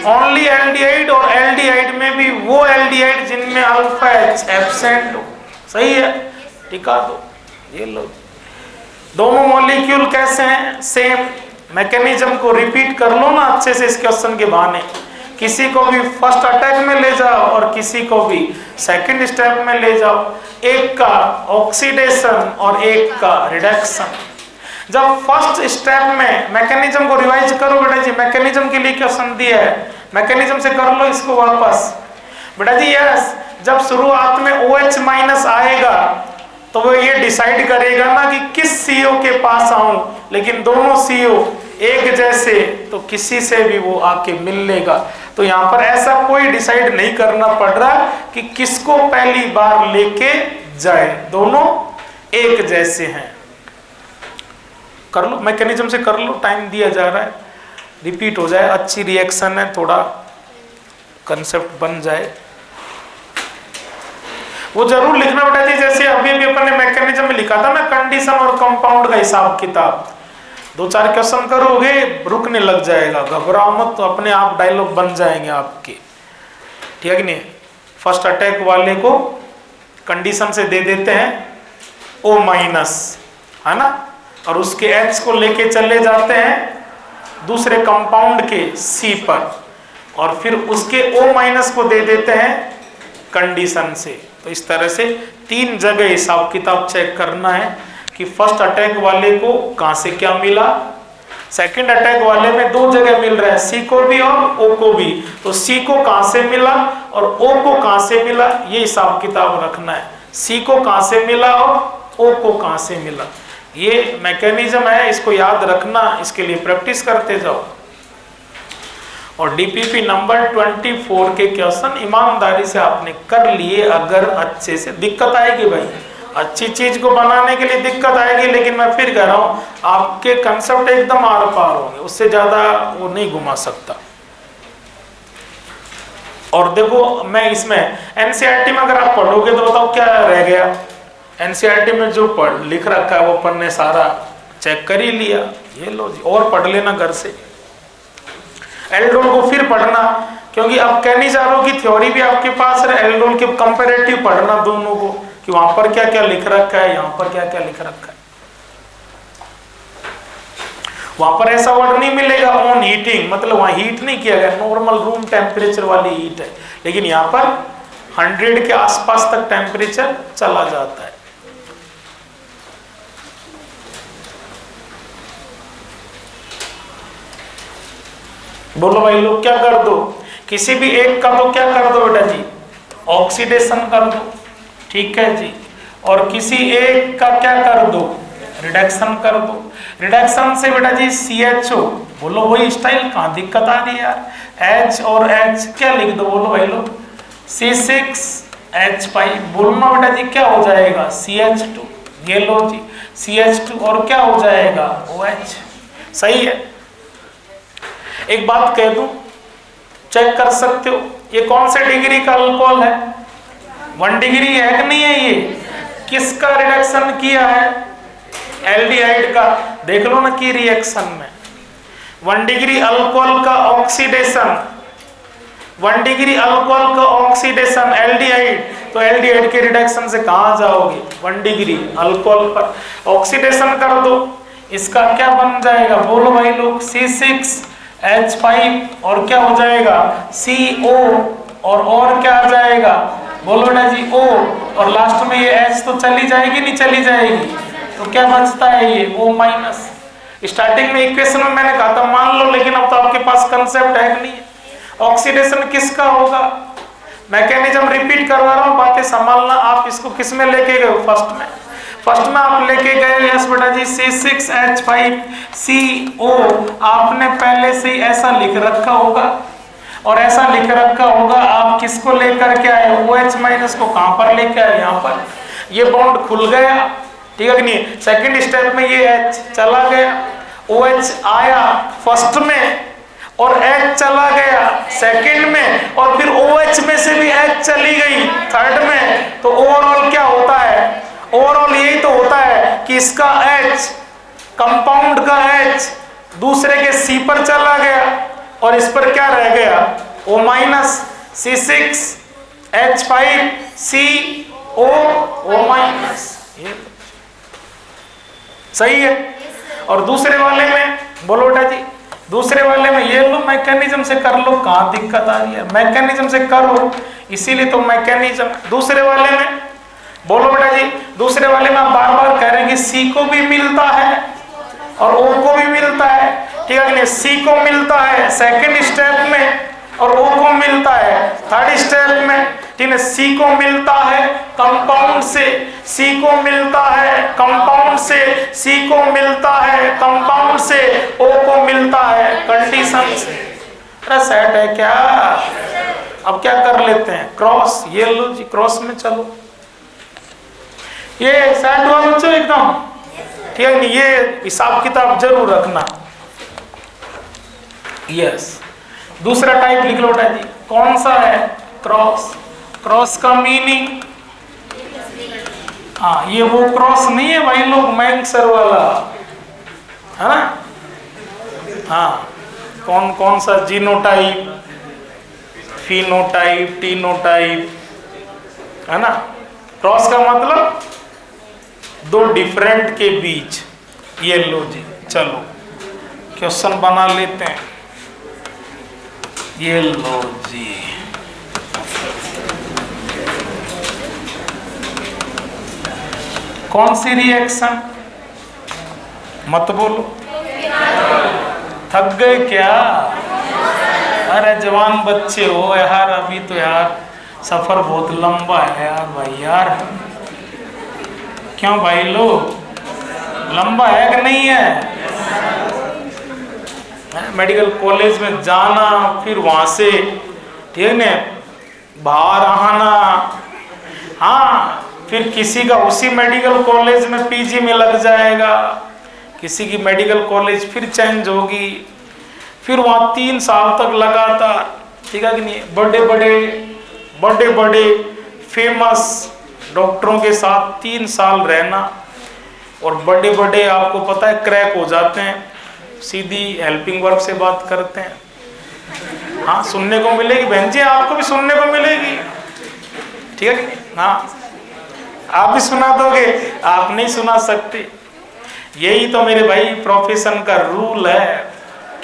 ओनली एल्डिहाइड, और एल्डिहाइड में भी वो एल्डिहाइड जिनमें अल्फा एच एब्सेंट हो। सही है, टिका दो। ये लो, दोनों मॉलिक्यूल कैसे हैं? सेम। मैकेनिज्म को रिपीट कर लो ना अच्छे से इस क्वेश्चन के बहाने। किसी को भी फर्स्ट अटैक में ले जाओ और किसी को भी सेकंड स्टेप में ले जाओ। एक का ऑक्सीडेशन और एक का रिडक्शन। जब फर्स्ट स्टेप में मैकेनिज्म को रिवाइज करो बेटा जी, मैकेनिज्म के लिए क्वेश्चन दिया है, मैकेनिज्म से कर लो इसको वापस बेटा जी। यस, जब शुरुआत में OH माइनस आएगा तो वो ये डिसाइड करेगा ना कि किस CO के पास आऊं, लेकिन दोनों CO एक जैसे तो किसी से भी वो आके मिल लेगा। तो यहाँ पर ऐसा कोई डिसाइड नहीं करना पड़ रहा कि किसको पहली बार लेके जाए, दोनों एक जैसे हैं। कर लो मैकेनिज्म से, कर लो, टाइम दिया जा रहा है, रिपीट हो जाए, अच्छी रिएक्शन है, थोड़ा कंसेप्ट बन जाए। वो जरूर लिखना बेटा जी, जैसे अभी अभी अपन ने मैकेनिज्म में लिखा था ना, कंडीशन और कंपाउंड का हिसाब किताब। 2-4 क्वेश्चन करोगे रुकने लग जाएगा, घबराओ मत, तो अपने आप डायलॉग बन जाएंगे आपके, ठीक है कि नहीं। फर्स्ट अटैक वाले को कंडीशन से दे देते हैं O माइनस, है ना, और उसके H को लेके चले जाते हैं दूसरे कंपाउंड के C पर, और फिर उसके O माइनस को दे देते हैं कंडीशन से। तो इस तरह से 3 जगह हिसाब किताब चेक करना है कि फर्स्ट अटैक वाले को कहां से क्या मिला, सेकंड अटैक वाले में 2 जगह मिल रहा है, C को भी और O को भी, तो C को कहां से मिला और O को कहां से मिला, ये हिसाब किताब रखना है। C को कहां से मिला और O को कहां से मिला, ये मैकेनिज्म है, इसको याद रखना, इसके लिए प्रैक्टिस करते जाओ। और DPP नंबर 24 के क्वेश्चन ईमानदारी से आपने कर लिए, अगर अच्छे से, दिक्कत आएगी भाई, अच्छी चीज को बनाने के लिए दिक्कत आएगी, लेकिन मैं फिर कह रहा हूं आपके कंसेप्ट एकदम आर पार होंगे, उससे ज्यादा वो नहीं घुमा सकता। और देखो मैं इसमें NCERT में अगर आप पढ़ोगे तो बताओ क्या रह गया। NCERT में जो लिख रखा है वो अपन ने सारा चेक कर ही लिया, ये लो जी, और पढ़ लेना घर से। एल्डोल को फिर पढ़ना, क्योंकि अब कैनिजारो की थ्योरी भी आपके पास है, एल्डोल के कंपैरेटिव पढ़ना दोनों को, कि वहां पर क्या क्या लिख रखा है, यहाँ पर क्या क्या लिख रखा है। वहां पर ऐसा वर्ड नहीं मिलेगा ऑन हीटिंग, मतलब वहां हीट नहीं किया गया, नॉर्मल रूम टेम्परेचर वाली हीट है, लेकिन यहाँ पर 100 के आसपास तक टेम्परेचर चला जाता है। बोलो भाई लोग, क्या कर दो, किसी भी एक का तो क्या कर दो बेटा जी, ऑक्सीडेशन कर दो, ठीक है जी, और किसी एक का क्या कर दो, रिडक्शन कर दो। रिडक्शन से बेटा जी CHO, बोलो वही स्टाइल, कहाँ दिक्कत आ रही है यार, H और H क्या लिख दो, बोलो भाई लोग, C6H5, बोलना बेटा जी क्या हो जाएगा, CH2, ये लो जी CH2, और क्या हो जाएगा OH। सही है। एक बात कह दूं, चेक कर सकते हो, ये कौन से डिग्री का अल्कोहल है, 1 डिग्री है कि नहीं है, ये किसका रिडक्शन किया है, एल्डिहाइड का, देख लो ना की रिएक्शन में 1 डिग्री अल्कोहल का ऑक्सीडेशन, 1 डिग्री अल्कोहल का ऑक्सीडेशन एल्डिहाइड, तो एल्डिहाइड के रिडक्शन से कहां जाओगे, 1 डिग्री अल्कोहल पर ऑक्सीडेशन कर दो, इसका क्या बन जाएगा, बोलो भाई लोग, C6H5, और क्या हो जाएगा CO, और क्या आ जाएगा, बोलो ना जी O, और लास्ट में ये H तो चली जाएगी नहीं चली जाएगी, तो क्या बचता है ये O माइनस। स्टार्टिंग में इक्वेशन में मैंने कहा था मान लो, लेकिन अब तो आपके पास कंसेप्ट है कि नहीं है। ऑक्सीडेशन किसका होगा, मैकेनिज्म रिपीट करवा रहा हूँ, बातें संभालना। आप इसको किस में लेके गए हो, फर्स्ट में आप लेके गए यस बेटा जी C6H5CO। आपने पहले से ही ऐसा लिख रखा होगा, और ऐसा लिख रखा होगा आप किसको लेकर के आए, OH माइनस को कहां पर लेके आए, यहाँ पर। ये बॉन्ड खुल गया, ठीक है कि नहीं। सेकंड स्टेप में ये H चला गया, OH आया फर्स्ट में और H चला गया सेकंड में, और फिर OH में से भी H चली गई थर्ड में। तो ओवरऑल क्या होता है, ओवरऑल यही तो होता है कि इसका H, कंपाउंड का H दूसरे के C पर चला गया, और इस पर क्या रह गया, O minus C6H5CO O minus. सही है। और दूसरे वाले में बोलो बेटा जी, दूसरे वाले में ये लो मैकेनिज्म से कर लो, कहाँ दिक्कत आ रही है, मैकेनिज्म से करो, इसीलिए तो मैकेनिज्म। दूसरे वाले में बोलो बेटा जी, दूसरे वाले में आप बार बार कह रहे हैं कि C को भी मिलता है और O को भी मिलता है, ठीक है नहीं। C को मिलता है सेकंड स्टेप में और O को मिलता है थर्ड स्टेप में, ठीक है। C को मिलता है कंपाउंड से, C को मिलता है कंपाउंड से, C को मिलता है कंपाउंड से, O को मिलता है कंडीशन से। अरे सेट है क्या। अब क्या कर लेते हैं, क्रॉस। ये लो जी, क्रॉस में चलो। ये सेट हुआ बच्चों एकदम, ठीक है नहीं। ये हिसाब किताब जरूर रखना। यस, दूसरा टाइप लिख लो बेटा जी, कौन सा है, क्रॉस। क्रॉस का मीनिंग, हाँ ये वो क्रॉस नहीं है भाई लोग मैंग सर वाला, है ना। हाँ, कौन कौन सा, जीनोटाइप, फिनोटाइप, टीनोटाइप, है ना। क्रॉस का मतलब दो डिफरेंट के बीच। ये लो जी, चलो क्वेश्चन बना लेते हैं। ये लो जी, कौन सी रिएक्शन, मत बोलो, थक गए क्या। अरे जवान बच्चे हो यार, अभी तो यार सफर बहुत लंबा है यार भाई यार। क्यों भाई लोग, लंबा है कि नहीं है। मेडिकल कॉलेज में जाना, फिर वहां से ठीक है ना बाहर आना, हाँ फिर किसी का उसी मेडिकल कॉलेज में पीजी में लग जाएगा, किसी की मेडिकल कॉलेज फिर चेंज होगी, फिर वहाँ 3 साल तक लगातार, ठीक है कि नहीं, बड़े बड़े फेमस डॉक्टरों के साथ 3 साल रहना। और बड़े बड़े आपको पता है क्रैक हो जाते हैं, सीधी हेल्पिंग वर्क से बात करते हैं। हाँ सुनने को मिलेगी बहन जी, आपको भी सुनने को मिलेगी, ठीक है कि नहीं। हाँ आप भी सुना दोगे, आप नहीं सुना सकते। यही तो मेरे भाई प्रोफेशन का रूल है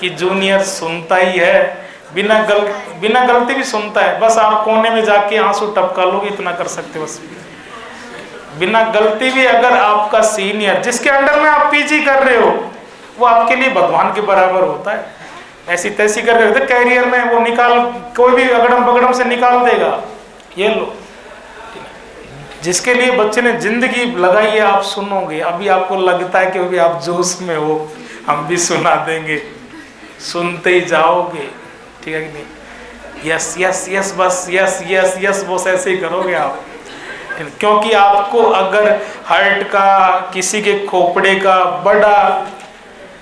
कि जूनियर सुनता ही है, बिना गलती भी सुनता है। बस आप कोने में जाके आंसू टपका लोगे, इतना कर सकते बस। बिना गलती भी अगर आपका सीनियर जिसके अंडर में आप पीजी कर रहे हो, वो आपके लिए भगवान के बराबर होता है। ऐसी तैसी करके कैरियर में वो निकाल, कोई भी अगड़म बगड़म से निकाल देगा। ये लो, जिसके लिए बच्चे ने जिंदगी लगाई है, आप सुनोगे। अभी आपको लगता है कि अभी आप जोश में हो, हम भी सुना देंगे, सुनते ही जाओगे, ठीक है कि नहीं। यस यस यस बस, यस यस यस बस, ऐसे ही करोगे आप। क्योंकि आपको अगर हार्ट का, किसी के खोपड़े का बड़ा,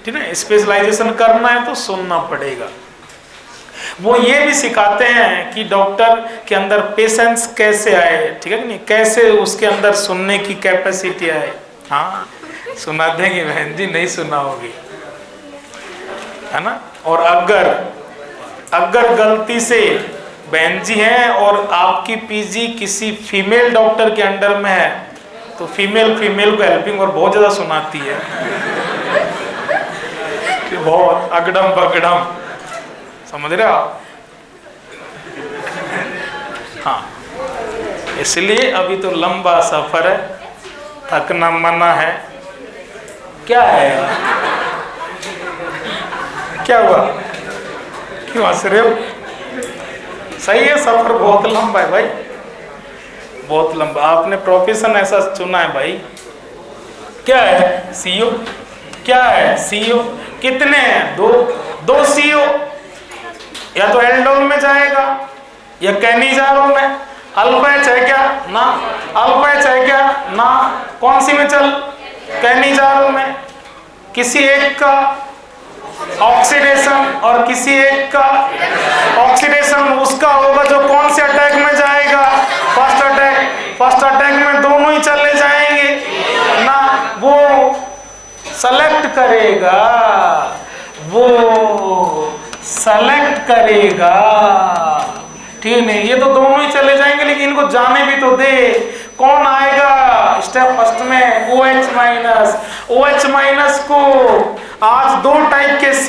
ठीक है, स्पेशलाइजेशन करना है तो सुनना पड़ेगा। वो ये भी सिखाते हैं कि डॉक्टर के अंदर पेशेंस कैसे आए, ठीक है कि नहीं, कैसे उसके अंदर सुनने की कैपेसिटी आए। हाँ सुना देंगे बहन जी, नहीं सुना होगी, है ना। और अगर गलती से बहन जी हैं और आपकी पीजी किसी फीमेल डॉक्टर के अंडर में है, तो फीमेल को हेल्पिंग और बहुत ज्यादा सुनाती है, बहुत अगड़म बगड़म, समझ रहे हो आप। हाँ इसलिए अभी तो लंबा सफर है, थकना मना है, क्या है क्या हुआ, क्यों हंस रहे हो? सही है, सफर बहुत लंबा है भाई, बहुत लंबा। आपने प्रोफेशन ऐसा चुना है भाई। क्या है सीईओ? क्या है सीईओ? कितने हैं? दो सीईओ। या तो एल्डोल में जाएगा या कैनिजारो में। अल्फा एच है क्या? ना। अल्फा एच है क्या? ना। कौन सी में चल? कैनिजारो में। किसी एक का ऑक्सीडेशन और किसी एक का ऑक्सीडेशन उसका होगा जो कौन से अटैक में जाएगा? First attack. फर्स्ट अटैक में दोनों ही चले जाएंगे ना, वो सेलेक्ट करेगा, वो सेलेक्ट करेगा, ठीक नहीं? ये तो दोनों ही चले जाएंगे, लेकिन इनको जाने भी तो दे। कौन आएगा स्टेप फर्स्ट में? OH minus. OH माइनस को आज दो टाइप के C+,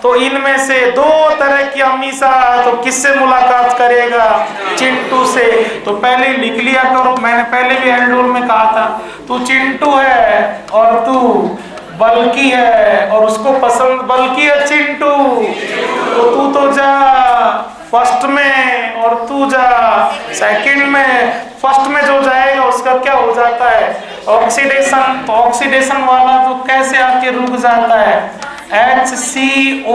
तो इनमें से दो तरह की हमेशा तो किससे मुलाकात करेगा? चिंटू से। तो पहले लिख लिया करो, मैंने पहले भी एल्डोल में कहा था, तू चिंटू है और तू बल्कि है, और उसको पसंद बल्कि है चिंटू, तो तू तो जा फर्स्ट में और तू जा सेकंड में। फर्स्ट में जो जाएगा उसका क्या हो जाता है? ऑक्सीडेशन। तो ऑक्सीडेशन वाला तो कैसे आके रुक जाता है? HCOO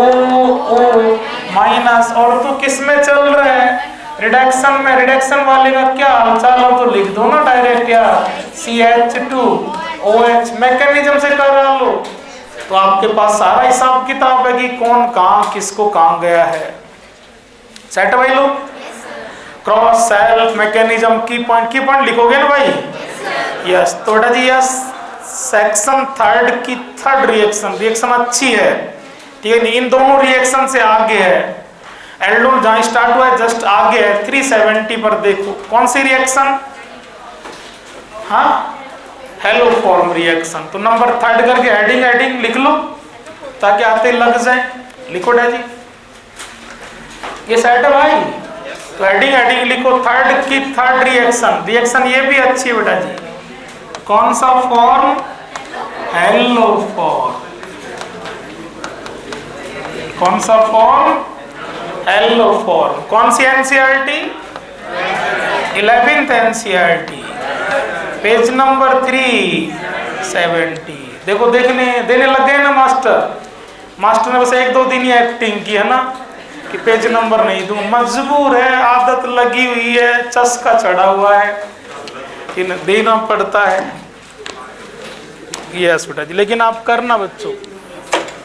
minus. और तो किस में चल रहा है? रिडक्शन में। रिडक्शन वाले का क्या हालचाल हो तो लिख दो ना डायरेक्ट यार, CH2OH। मैकेनिज्म से करा लो तो आपके पास सारा हिसाब किताब है कि कौन कहाँ किसको कहाँ गया है। सेट भाई लोग? क्रॉस सेल्फ मैकेनिज्म की पॉइंट लिखोगे ना भाई? यस। तो बेटा जी यस, सेक्शन थर्ड की थर्ड रिएक्शन अच्छी है, ठीक है। इन दोनों रिएक्शन से आगे है। एल्डोल जहां स्टार्ट हुआ है जस्ट आगे है 370 पर। देखो कौन सी रिएक्शन? हाँ, हेलो फॉर्म रिएक्शन। तो नंबर थर्ड करके हेडिंग लिख लो ताकि आते लग जाए। लिखो डैडी, ये सेट है भाई। तो हेडिंग लिखो थर्ड की थर्ड रिएक्शन ये भी अच्छी है बेटा जी। कौन सा फॉर्म? Hello form. कौन सा फॉर्म? Hello form. कौन सी NCERT? 11th NCERT, page number 370। देखो देने लग गए ना मास्टर ने बस 1-2 दिन ही एक्टिंग की है ना कि पेज नंबर नहीं दूं। मजबूर है, आदत लगी हुई है, चस्का चढ़ा हुआ है, देना पड़ता है। यस बेटा जी, लेकिन आप करना बच्चों।